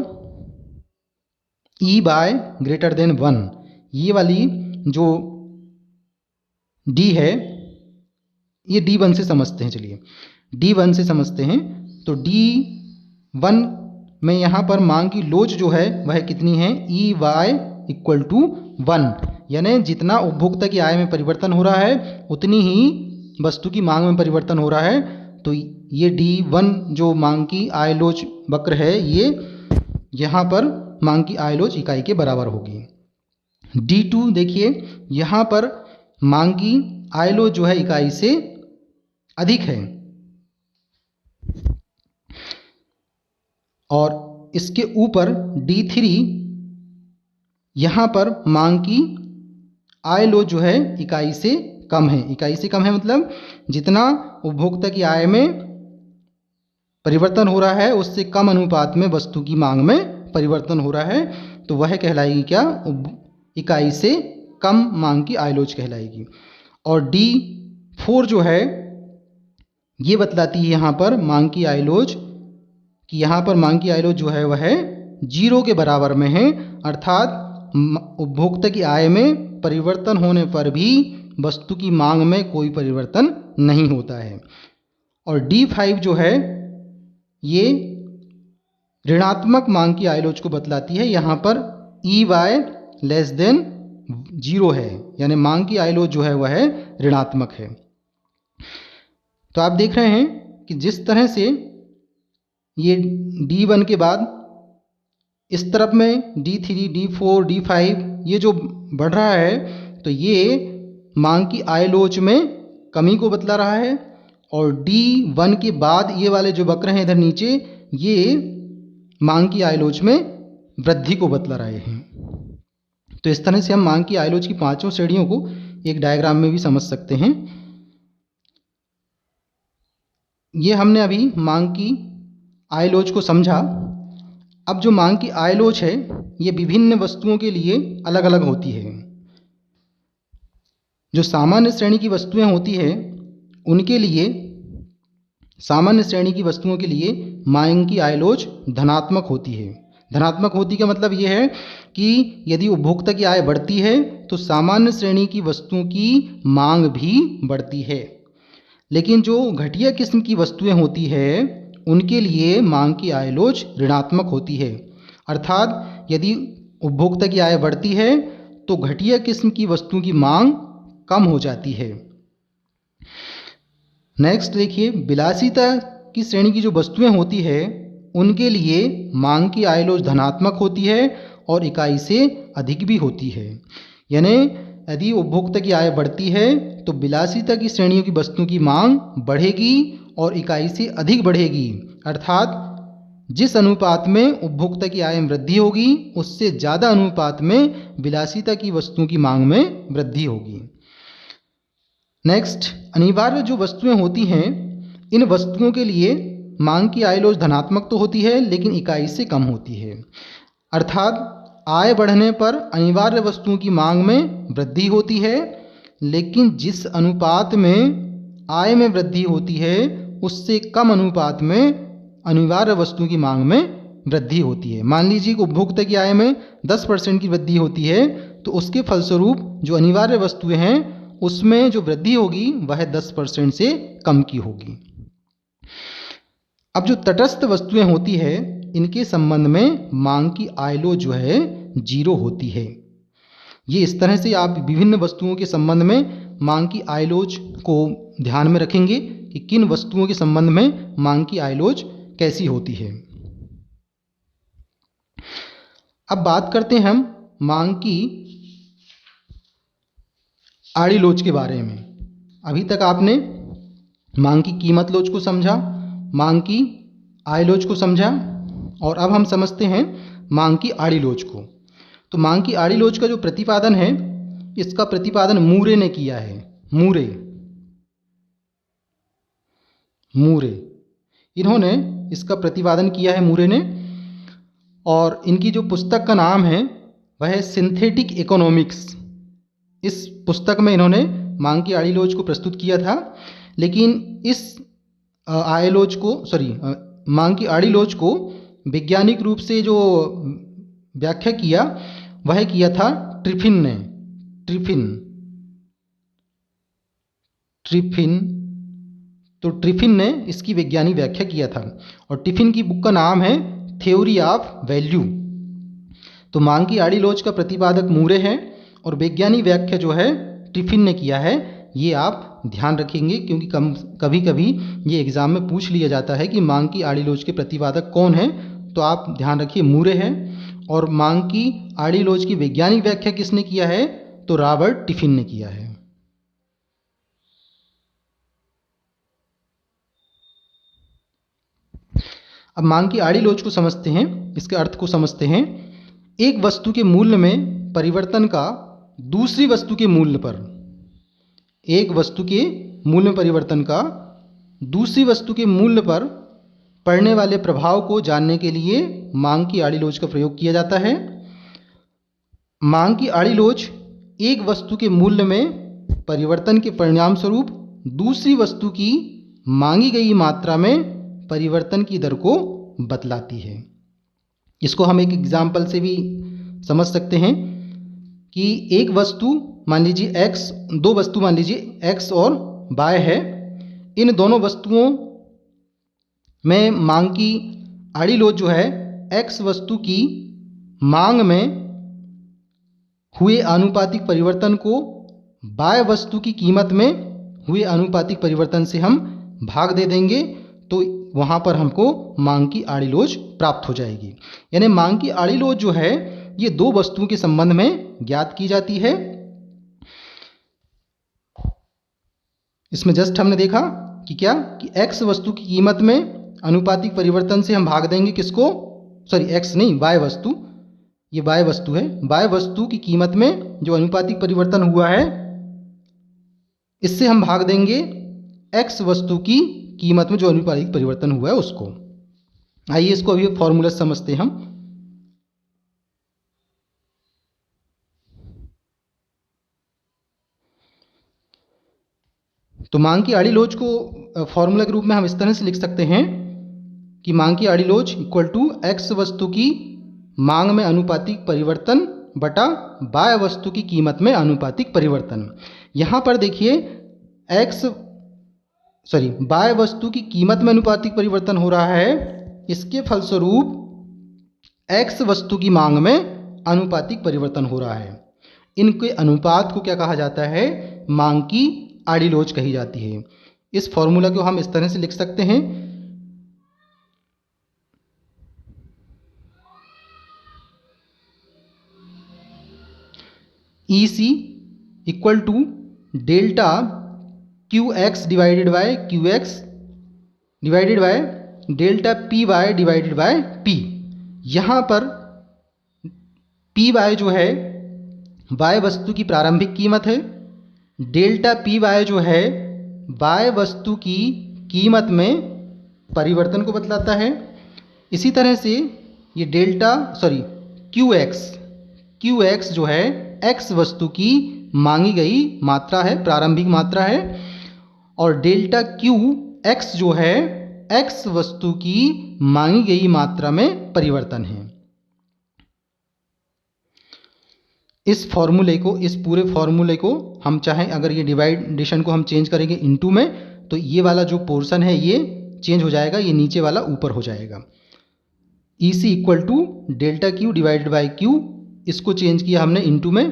EY ग्रेटर देन 1, ये वाली जो D है ये D1 से समझते हैं। चलिए D1 से समझते हैं, तो D1 में यहाँ पर मांग की लोच जो है वह कितनी है EY इक्वल टू 1, यानी जितना उपभोक्ता की आय में परिवर्तन हो रहा है उतनी ही वस्तु की मांग में परिवर्तन हो रहा है। तो ये D1 जो मांग की आय लोच वक्र है ये यहाँ पर मांग की आय लोच इकाई के बराबर होगी। D2 देखिए यहाँ पर मांग की आय लोच जो है इकाई से अधिक है, और इसके ऊपर D3 यहाँ पर मांग की आय लोच जो है इकाई से कम है। इकाई से कम है मतलब जितना उपभोक्ता की आय में परिवर्तन हो रहा है उससे कम अनुपात में वस्तु की मांग में परिवर्तन हो रहा है, तो वह कहलाएगी क्या, इकाई से कम मांग की आय लोच कहलाएगी। और D4 जो है ये बतलाती है यहाँ पर मांग की आय लोच कि यहाँ पर मांग की आय लोच जो है वह 0 के बराबर में है, अर्थात उपभोक्ता की आय में परिवर्तन होने पर भी वस्तु की मांग में कोई परिवर्तन नहीं होता है। और D5 जो है ये ऋणात्मक मांग की आय लोच को बतलाती है। यहाँ पर EY लेस देन 0 है, यानी मांग की आय लोच जो है वह ऋणात्मक है। तो आप देख रहे हैं कि जिस तरह से ये D1 के बाद इस तरफ में D3, D4, D5 ये जो बढ़ रहा है तो ये मांग की आय लोच में कमी को बतला रहा है, और D1 के बाद ये वाले जो वक्र हैं इधर नीचे ये मांग की आय लोच में वृद्धि को बतला रहे हैं। तो इस तरह से हम मांग की आय लोच की पांचों श्रेणियों को एक डायग्राम में भी समझ सकते हैं। ये हमने अभी मांग की आय लोच को समझा। अब जो मांग की आय लोच है ये विभिन्न वस्तुओं के लिए अलग अलग होती है। जो सामान्य श्रेणी की वस्तुएं होती है उनके लिए, सामान्य श्रेणी की वस्तुओं के लिए मांग की आय लोच धनात्मक होती है। धनात्मक होती का मतलब ये है कि यदि उपभोक्ता की आय बढ़ती है तो सामान्य श्रेणी की वस्तुओं की मांग भी बढ़ती है। लेकिन जो घटिया किस्म की वस्तुएं होती है उनके लिए मांग की आय लोच ऋणात्मक होती है, अर्थात यदि उपभोक्ता की आय बढ़ती है तो घटिया किस्म की वस्तुओं की मांग कम हो जाती है। नेक्स्ट देखिए, विलासिता की श्रेणी की जो वस्तुएं होती है उनके लिए मांग की आय लोच धनात्मक होती है और इकाई से अधिक भी होती है। यानी यदि उपभोक्ता की आय बढ़ती है तो विलासिता की श्रेणियों की वस्तुओं की मांग बढ़ेगी और इकाई से अधिक बढ़ेगी, अर्थात जिस अनुपात में उपभोक्ता की आय में वृद्धि होगी उससे ज़्यादा अनुपात में विलासिता की वस्तुओं की मांग में वृद्धि होगी। नेक्स्ट, अनिवार्य जो वस्तुएं होती हैं इन वस्तुओं के लिए मांग की आय लोच धनात्मक तो होती है लेकिन इकाई से कम होती है, अर्थात आय बढ़ने पर अनिवार्य वस्तुओं की मांग में वृद्धि होती है, लेकिन जिस अनुपात में आय में वृद्धि होती है उससे कम अनुपात में अनिवार्य वस्तुओं की मांग में वृद्धि होती है। मान लीजिए कि उपभोक्ता की आय में 10% की वृद्धि होती है तो उसके फलस्वरूप जो अनिवार्य वस्तुएं हैं उसमें जो वृद्धि होगी वह 10% से कम की होगी। अब जो तटस्थ वस्तुएं होती है इनके संबंध में मांग की आय लोच जो है 0 होती है। ये इस तरह से आप विभिन्न वस्तुओं के संबंध में मांग की आय लोच को ध्यान में रखेंगे कि किन वस्तुओं के संबंध में मांग की आय लोच कैसी होती है। अब बात करते हैं हम मांग की आड़ी लोच के बारे में। अभी तक आपने मांग की कीमत लोच को समझा, मांग की आय लोच को समझा, और अब हम समझते हैं मांग की आड़ी लोच को। तो मांग की आड़ी लोच का जो प्रतिपादन है इसका प्रतिपादन मूरे ने किया है। मूरे इन्होंने इसका प्रतिपादन किया है, मूरे ने, और इनकी जो पुस्तक का नाम है वह है सिंथेटिक इकोनॉमिक्स। इस पुस्तक में इन्होंने मांग की आड़ी लोच को प्रस्तुत किया था, लेकिन इस मांग की आड़ी लोच को वैज्ञानिक रूप से जो व्याख्या किया वह किया था ट्रिफिन ने। तो ट्रिफिन ने इसकी वैज्ञानिक व्याख्या किया था, और ट्रिफिन की बुक का नाम है थ्योरी ऑफ वैल्यू। तो मांग की आड़ी लोच का प्रतिपादक मूरे है और वैज्ञानिक व्याख्या जो है ट्रिफिन ने किया है। ये आप ध्यान रखेंगे क्योंकि कभी कभी ये एग्जाम में पूछ लिया जाता है कि मांग की आड़ी लोच के प्रतिपादक कौन है, तो आप ध्यान रखिए मूरे है। और मांग की आड़ी लोच की वैज्ञानिक व्याख्या किसने किया है, तो रॉबर्ट ट्रिफिन ने किया है। अब मांग की आड़ी लोच को समझते हैं, इसके अर्थ को समझते हैं। एक वस्तु के मूल्य में परिवर्तन का दूसरी वस्तु के मूल्य पर, एक वस्तु के मूल्य में परिवर्तन का दूसरी वस्तु के मूल्य पर पड़ने वाले प्रभाव को जानने के लिए मांग की आड़ी लोच का प्रयोग किया जाता है। मांग की आड़ी लोच एक वस्तु के मूल्य में परिवर्तन के परिणाम स्वरूप दूसरी वस्तु की मांगी गई मात्रा में परिवर्तन की दर को बतलाती है। इसको हम एक एग्जाम्पल से भी समझ सकते हैं कि एक वस्तु मान लीजिए x, दो वस्तु मान लीजिए x और y है। इन दोनों वस्तुओं में मांग की आड़ी लोच जो है x वस्तु की मांग में हुए आनुपातिक परिवर्तन को y वस्तु की कीमत में हुए आनुपातिक परिवर्तन से हम भाग दे देंगे, तो वहाँ पर हमको मांग की आड़ी लोच प्राप्त हो जाएगी। यानी मांग की आड़ी लोच जो है ये दो वस्तुओं के संबंध में ज्ञात की जाती है। इसमें जस्ट हमने देखा कि क्या कि x वस्तु की कीमत में आनुपातिक परिवर्तन से हम भाग देंगे किसको, सॉरी x नहीं, y वस्तु, ये y वस्तु है। y वस्तु की कीमत में जो आनुपातिक परिवर्तन हुआ है इससे हम भाग देंगे x वस्तु की कीमत में जो आनुपातिक परिवर्तन हुआ है उसको। आइए इसको अभी फॉर्मूला समझते हैं हम। तो मांग की आड़ी लोच को फॉर्मूला के रूप में हम इस तरह से लिख सकते हैं कि मांग की आड़ी लोच इक्वल टू x वस्तु की मांग में आनुपातिक परिवर्तन बटा y वस्तु की कीमत में आनुपातिक परिवर्तन। यहाँ पर देखिए y वस्तु की कीमत में आनुपातिक परिवर्तन हो रहा है, इसके फलस्वरूप x वस्तु की मांग में आनुपातिक परिवर्तन हो रहा है। इनके अनुपात को क्या कहा जाता है, मांग की आड़ी लोच कही जाती है। इस फॉर्मूला को हम इस तरह से लिख सकते हैं EC equal to delta QX divided by QX divided by delta PY divided by P। यहाँ पर PY जो है Y वस्तु की प्रारंभिक कीमत है, डेल्टा PY जो है Y वस्तु की कीमत में परिवर्तन को बतलाता है। इसी तरह से ये QX जो है X वस्तु की मांगी गई मात्रा है, प्रारंभिक मात्रा है, और डेल्टा QX जो है X वस्तु की मांगी गई मात्रा में परिवर्तन है। इस पूरे फॉर्मूले को हम चाहें अगर ये डिवाइडेशन को हम चेंज करेंगे इनटू में, तो ये वाला जो पोर्शन है ये चेंज हो जाएगा, ये नीचे वाला ऊपर हो जाएगा। EC equal to delta Q divided by Q, इसको चेंज किया हमने इनटू में,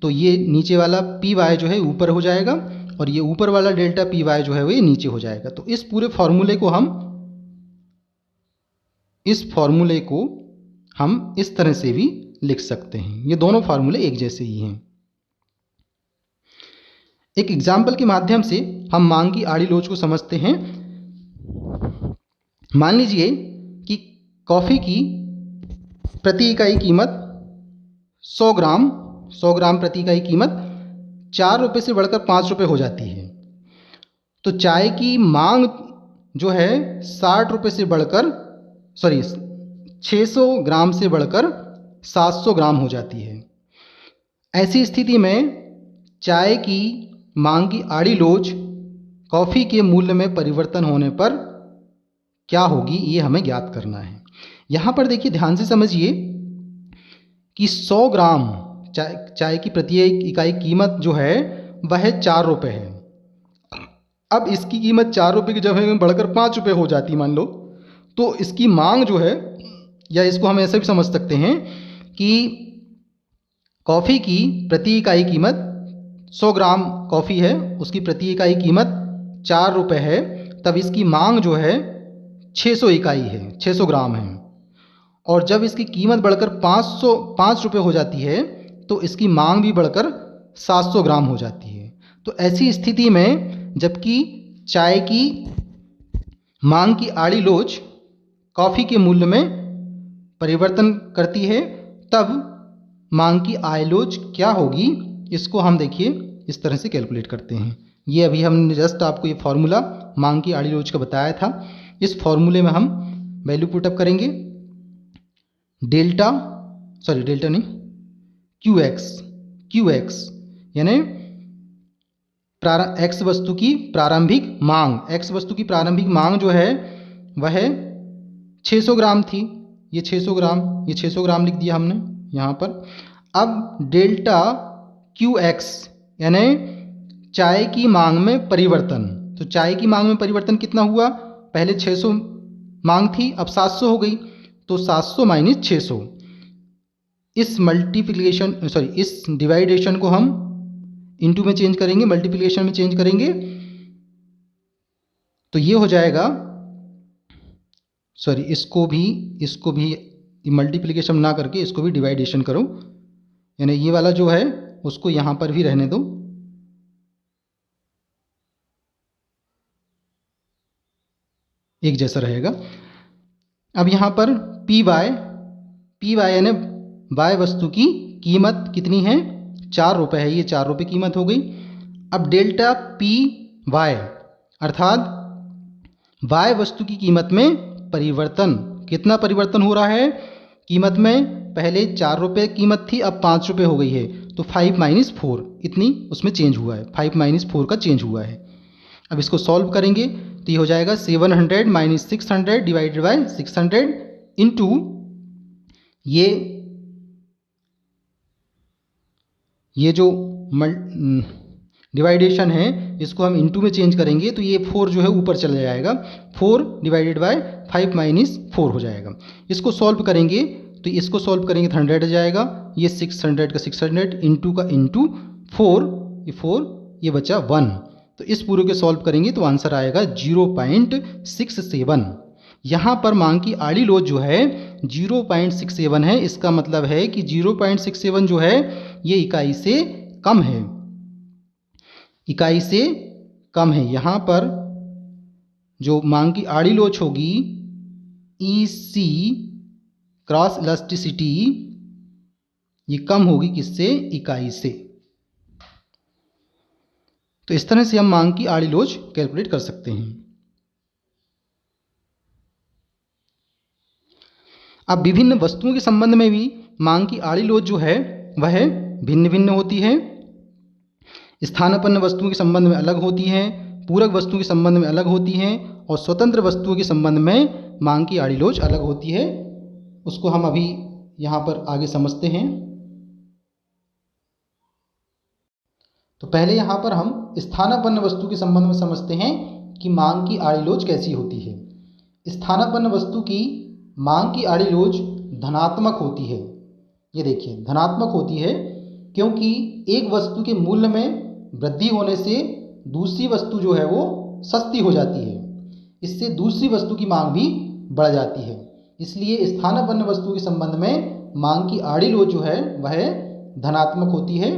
तो ये नीचे वाला PY जो है ऊपर हो जाएगा और ये ऊपर वाला डेल्टा PY जो है वो ये नीचे हो जाएगा। तो इस पूरे फॉर्मूले को हम इस तरह से भी लिख सकते हैं। ये दोनों फार्मूले एक जैसे ही हैं। एक एग्जाम्पल के माध्यम से हम मांग की आड़ी लोच को समझते हैं। मान लीजिए कि कॉफ़ी की प्रति इकाई कीमत 100 ग्राम प्रति इकाई कीमत 4 रुपये से बढ़कर 5 रुपये हो जाती है। तो चाय की मांग जो है 600 ग्राम से बढ़कर 700 ग्राम हो जाती है। ऐसी स्थिति में चाय की मांग की आड़ी लोच कॉफ़ी के मूल्य में परिवर्तन होने पर क्या होगी, ये हमें ज्ञात करना है। यहाँ पर देखिए ध्यान से समझिए कि 100 ग्राम चाय की प्रति इकाई कीमत जो है वह 4 रुपये है। अब इसकी कीमत 4 रुपये की जगह में बढ़कर 5 रुपये हो जाती मान लो, तो इसकी मांग जो है, या इसको हम ऐसे भी समझ सकते हैं कि कॉफ़ी की प्रति इकाई कीमत 100 ग्राम कॉफ़ी है, उसकी प्रति इकाई कीमत 4 रुपये है, तब इसकी मांग जो है 600 इकाई है, 600 ग्राम है। और जब इसकी कीमत बढ़कर 5 रुपये हो जाती है तो इसकी मांग भी बढ़कर 700 ग्राम हो जाती है। तो ऐसी स्थिति में जबकि चाय की मांग की आड़ी लोच कॉफ़ी के मूल्य में परिवर्तन करती है, तब मांग की आड़ी लोच क्या होगी, इसको हम देखिए इस तरह से कैलकुलेट करते हैं। ये अभी हमने जस्ट आपको ये फार्मूला मांग की आड़ी लोच का बताया था। इस फार्मूले में हम वैल्यू पुटअप करेंगे, डेल्टा नहीं, क्यू एक्स यानी एक्स वस्तु की प्रारंभिक मांग, एक्स वस्तु की प्रारंभिक मांग जो है वह 600 ग्राम थी। ये 600 ग्राम लिख दिया हमने यहाँ पर। अब डेल्टा क्यू एक्स यानी चाय की मांग में परिवर्तन। तो चाय की मांग में परिवर्तन कितना हुआ, पहले 600 मांग थी, अब 700 हो गई, तो 700 माइनस 600। इस डिवाइडेशन को हम इनटू में चेंज करेंगे, मल्टीप्लिकेशन में चेंज करेंगे, तो ये हो जाएगा, इसको भी मल्टीप्लिकेशन ना करके इसको भी डिवाइडेशन करो, यानी ये वाला जो है उसको यहाँ पर भी रहने दो। एक जैसा रहेगा। अब यहाँ पर पी वाई यानी वाई वस्तु की कीमत कितनी है, 4 रुपये है, ये 4 रुपये कीमत हो गई। अब डेल्टा पी वाई अर्थात वाई वस्तु की कीमत में परिवर्तन, कितना परिवर्तन हो रहा है कीमत में, पहले 4 रुपये कीमत थी, अब 5 रुपये हो गई है, तो 5 माइनस 4 इतनी उसमें चेंज हुआ है, 5 माइनस 4 का चेंज हुआ है। अब इसको सॉल्व करेंगे तो ये हो जाएगा 700 माइनस 600 डिवाइडेड बाय 600 इंटू ये जो डिवाइडेशन है इसको हम इंटू में चेंज करेंगे तो ये 4 जो है ऊपर चला जाएगा, 4 डिवाइडेड बाय 5 माइनस 4 हो जाएगा। इसको सॉल्व करेंगे तो इसको सॉल्व करेंगे तो 100 आ जाएगा, ये 600 का 600 इंटू का इंटू 4, ये 4 ये बचा 1, तो इस पूरे के सॉल्व करेंगे तो आंसर आएगा 0.67। यहाँ पर मांग की आड़ी लोच जो है 0.67 है, इसका मतलब है कि 0.67 जो है ये इकाई से कम है, इकाई से कम है। यहाँ पर जो मांग की आड़ी लोच होगी EC क्रॉस इलास्टिसिटी ये कम होगी किससे, इकाई से। तो इस तरह से हम मांग की आड़ी लोच कैलकुलेट कर सकते हैं। अब विभिन्न वस्तुओं के संबंध में भी मांग की आड़ी लोच जो है वह भिन्न भिन्न होती है। स्थानापन्न वस्तुओं के संबंध में अलग होती हैं, पूरक वस्तुओं के संबंध में अलग होती हैं, और स्वतंत्र वस्तुओं के संबंध में मांग की आड़ी लोच अलग होती है। उसको हम अभी यहाँ पर आगे समझते हैं। तो पहले यहाँ पर हम स्थानापन्न वस्तु के संबंध में समझते हैं कि मांग की आड़ी लोच कैसी होती है। स्थानापन्न वस्तु की मांग की आड़ी लोच धनात्मक होती है। ये देखिए धनात्मक होती है क्योंकि एक वस्तु के मूल्य में वृद्धि होने से दूसरी वस्तु जो है वो सस्ती हो जाती है, इससे दूसरी वस्तु की मांग भी बढ़ जाती है। इसलिए स्थानापन्न वस्तु के संबंध में मांग की आड़ी लोच जो है वह धनात्मक होती है।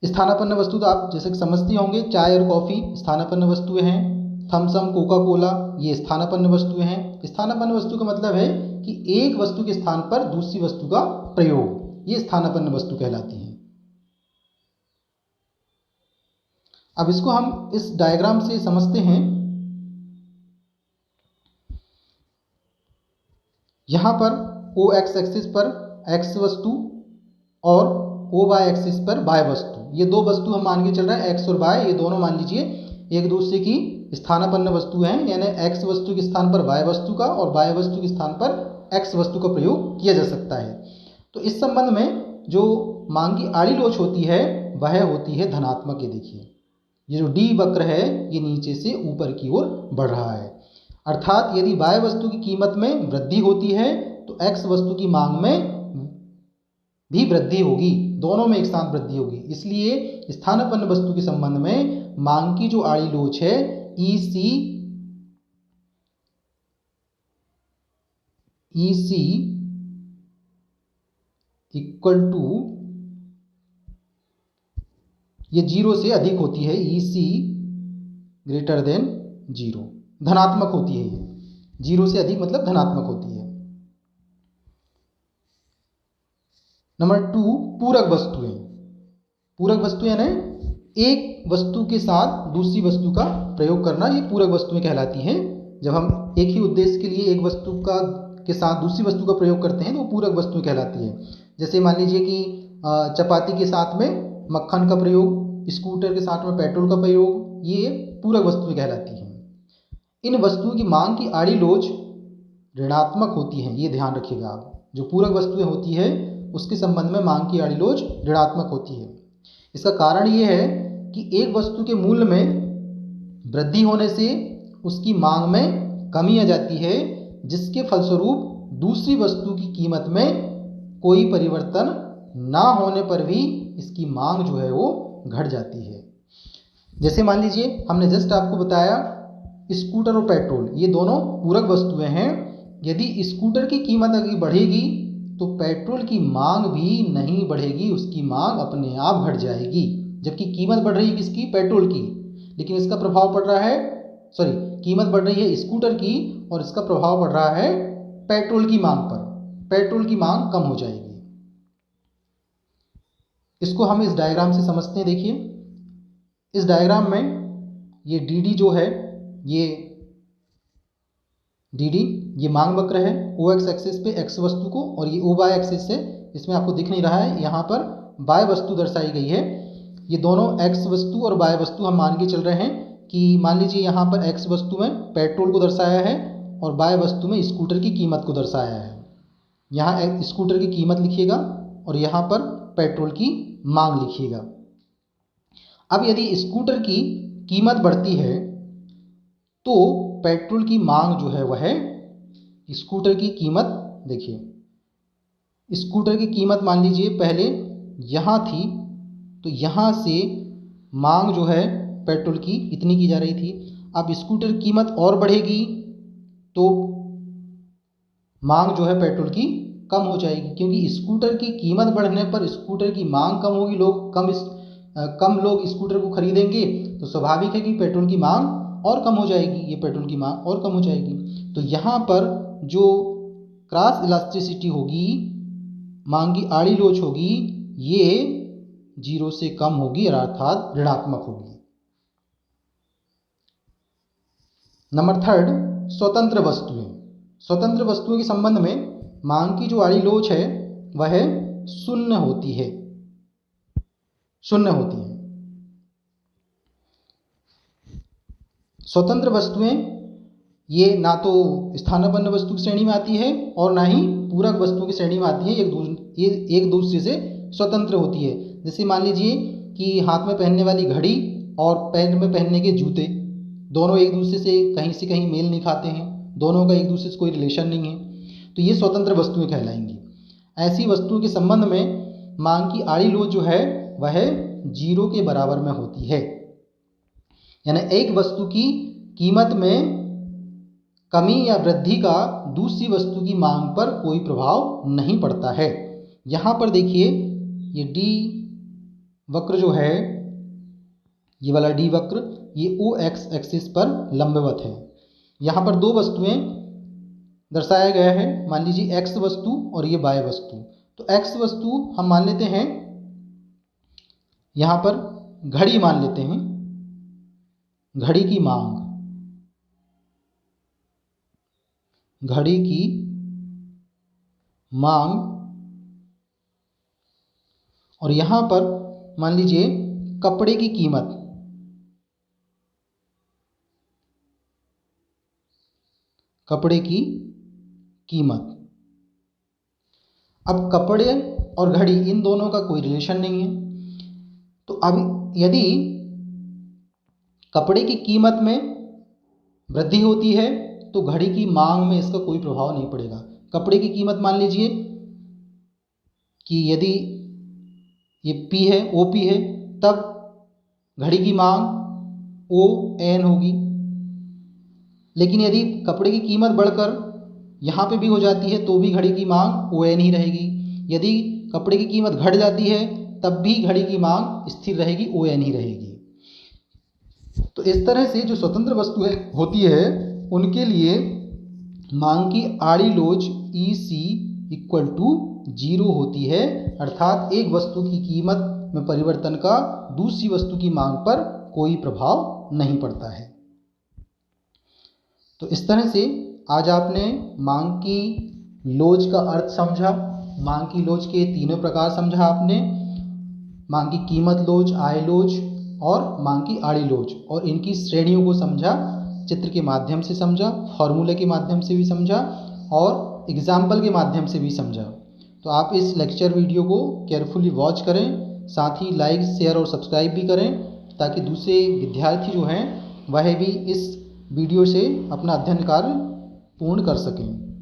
स्थानापन्न वस्तु तो आप जैसे कि समझते होंगे, चाय और कॉफ़ी स्थानापन्न वस्तुएं हैं, थम्सअप कोका कोला ये स्थानापन्न वस्तुएं हैं। स्थानापन्न वस्तु का मतलब है कि एक वस्तु के स्थान पर दूसरी वस्तु का प्रयोग, ये स्थानापन्न वस्तु कहलाती है। अब इसको हम इस डायग्राम से समझते हैं। यहाँ पर OX एक्सिस पर X वस्तु और OY एक्सिस पर Y वस्तु, ये दो वस्तु हम मान के चल रहे हैं, X और Y ये दोनों मान लीजिए एक दूसरे की स्थानापन्न वस्तु हैं, यानी X वस्तु के स्थान पर Y वस्तु का और Y वस्तु के स्थान पर X वस्तु का प्रयोग किया जा सकता है। तो इस संबंध में जो मांग की आड़ी लोच होती है वह होती है धनात्मक। ये देखिए ये जो D वक्र है ये नीचे से ऊपर की ओर बढ़ रहा है, अर्थात यदि Y वस्तु की कीमत में वृद्धि होती है तो X वस्तु की मांग में भी वृद्धि होगी, दोनों में एक साथ वृद्धि होगी। इसलिए स्थानापन्न वस्तु के संबंध में मांग की जो आड़ी लोच है EC इक्वल टू ये 0 से अधिक होती है, EC ग्रेटर देन 0, धनात्मक होती है। ये 0 से अधिक मतलब धनात्मक होती है। नंबर 2 पूरक वस्तुएं। पूरक वस्तु यानी एक वस्तु के साथ दूसरी वस्तु का प्रयोग करना, ये पूरक वस्तुएं कहलाती हैं। जब हम एक ही उद्देश्य के लिए एक वस्तु का के साथ दूसरी वस्तु का प्रयोग करते हैं तो वो पूरक वस्तुएं कहलाती है। जैसे मान लीजिए कि चपाती के साथ में मक्खन का प्रयोग, स्कूटर के साथ में पेट्रोल का प्रयोग, ये पूरक वस्तुएं कहलाती हैं। इन वस्तुओं की मांग की आड़ी लोच ऋणात्मक होती है, ये ध्यान रखिएगा आप। जो पूरक वस्तुएं होती है उसके संबंध में मांग की आड़ी लोच ऋणात्मक होती है। इसका कारण ये है कि एक वस्तु के मूल्य में वृद्धि होने से उसकी मांग में कमी आ जाती है, जिसके फलस्वरूप दूसरी वस्तु की कीमत में कोई परिवर्तन ना होने पर भी इसकी मांग जो है वो घट जाती है। जैसे मान लीजिए हमने जस्ट आपको बताया स्कूटर और पेट्रोल, ये दोनों पूरक वस्तुएं हैं। यदि स्कूटर की कीमत अगर बढ़ेगी तो पेट्रोल की मांग भी नहीं बढ़ेगी, उसकी मांग अपने आप घट जाएगी। जबकि कीमत बढ़ रही है किसकी? पेट्रोल की, लेकिन इसका प्रभाव पड़ रहा है, कीमत बढ़ रही है स्कूटर की और इसका प्रभाव पड़ रहा है पेट्रोल की मांग पर। पेट्रोल की मांग कम हो जाएगी। इसको हम इस डायग्राम से समझते हैं। देखिए इस डायग्राम में ये डी जो है, ये डी मांग वक्र है। ओ एक्स एक्सिस पे एक्स वस्तु को, और ये ओ वाई एक्सिस से, इसमें आपको दिख नहीं रहा है, यहाँ पर बाय वस्तु दर्शाई गई है। ये दोनों एक्स वस्तु और बाय वस्तु हम मान के चल रहे हैं कि मान लीजिए यहाँ पर एक्स वस्तु में पेट्रोल को दर्शाया है और बाय वस्तु में स्कूटर की कीमत को दर्शाया है। यहाँ स्कूटर की कीमत लिखिएगा और यहाँ पर पेट्रोल की मांग लिखिएगा। अब यदि स्कूटर की कीमत बढ़ती है तो पेट्रोल की मांग जो है वह है, स्कूटर की कीमत देखिए, स्कूटर की कीमत मान लीजिए पहले यहाँ थी, तो यहाँ से मांग जो है पेट्रोल की इतनी की जा रही थी। अब स्कूटर की कीमत और बढ़ेगी तो मांग जो है पेट्रोल की कम हो जाएगी, क्योंकि स्कूटर की कीमत बढ़ने पर स्कूटर की मांग कम होगी, कम लोग स्कूटर को खरीदेंगे, तो स्वाभाविक है कि पेट्रोल की मांग और कम हो जाएगी, ये पेट्रोल की मांग और कम हो जाएगी। तो यहाँ पर जो क्रॉस इलास्टिसिटी होगी, मांग की आड़ी लोच होगी, ये 0 से कम होगी, अर्थात ऋणात्मक होगी। नंबर 3, स्वतंत्र वस्तुएं। स्वतंत्र वस्तुओं के संबंध में मांग की जो आड़ी लोच है वह शून्य होती है। स्वतंत्र वस्तुएं ये ना तो स्थानापन्न वस्तु की श्रेणी में आती है और ना ही पूरक वस्तु की श्रेणी में आती है। ये एक दूसरे से स्वतंत्र होती है। जैसे मान लीजिए कि हाथ में पहनने वाली घड़ी और पैर में पहनने के जूते, दोनों एक दूसरे से कहीं मेल नहीं खाते हैं, दोनों का एक दूसरे से कोई रिलेशन नहीं है, तो ये स्वतंत्र वस्तुएं कहलाएंगी। ऐसी वस्तुओं के संबंध में मांग की आड़ी लोच जो है वह 0 के बराबर में होती है। यानी एक वस्तु की कीमत में कमी या वृद्धि का दूसरी वस्तु की मांग पर कोई प्रभाव नहीं पड़ता है। यहाँ पर देखिए ये डी वक्र जो है, ये वाला डी वक्र, ये ओ एक्स एक्सिस पर लंबवत है। यहाँ पर 2 वस्तुएं दर्शाया गया है, मान लीजिए एक्स वस्तु और ये वाई वस्तु। तो एक्स वस्तु हम मान लेते हैं, यहाँ पर घड़ी मान लेते हैं, घड़ी की मांग, और यहाँ पर मान लीजिए कपड़े की कीमत, अब कपड़े और घड़ी इन दोनों का कोई रिलेशन नहीं है। तो अब यदि कपड़े की कीमत में वृद्धि होती है तो घड़ी की मांग में इसका कोई प्रभाव नहीं पड़ेगा। कपड़े की कीमत मान लीजिए कि यदि ये P है, OP है, तब घड़ी की मांग ON होगी। लेकिन यदि कपड़े की कीमत बढ़कर यहाँ पे भी हो जाती है तो भी घड़ी की मांग ON ही रहेगी। यदि कपड़े की कीमत घट जाती है तब भी घड़ी की मांग स्थिर रहेगी, ON ही रहेगी। तो इस तरह से जो स्वतंत्र वस्तुएं होती है उनके लिए मांग की आड़ी लोच EC = 0 होती है, अर्थात एक वस्तु की कीमत में परिवर्तन का दूसरी वस्तु की मांग पर कोई प्रभाव नहीं पड़ता है। तो इस तरह से आज आपने मांग की लोच का अर्थ समझा, मांग की लोच के तीनों प्रकार समझा आपने, मांग की कीमत लोच, आय लोच और मांग की आड़ी लोच, और इनकी श्रेणियों को समझा, चित्र के माध्यम से समझा, फॉर्मूले के माध्यम से भी समझा और एग्जाम्पल के माध्यम से भी समझा। तो आप इस लेक्चर वीडियो को केयरफुली वॉच करें, साथ ही लाइक, शेयर और सब्सक्राइब भी करें, ताकि दूसरे विद्यार्थी जो हैं वह भी इस वीडियो से अपना अध्ययन कार्य पूर्ण कर सकें।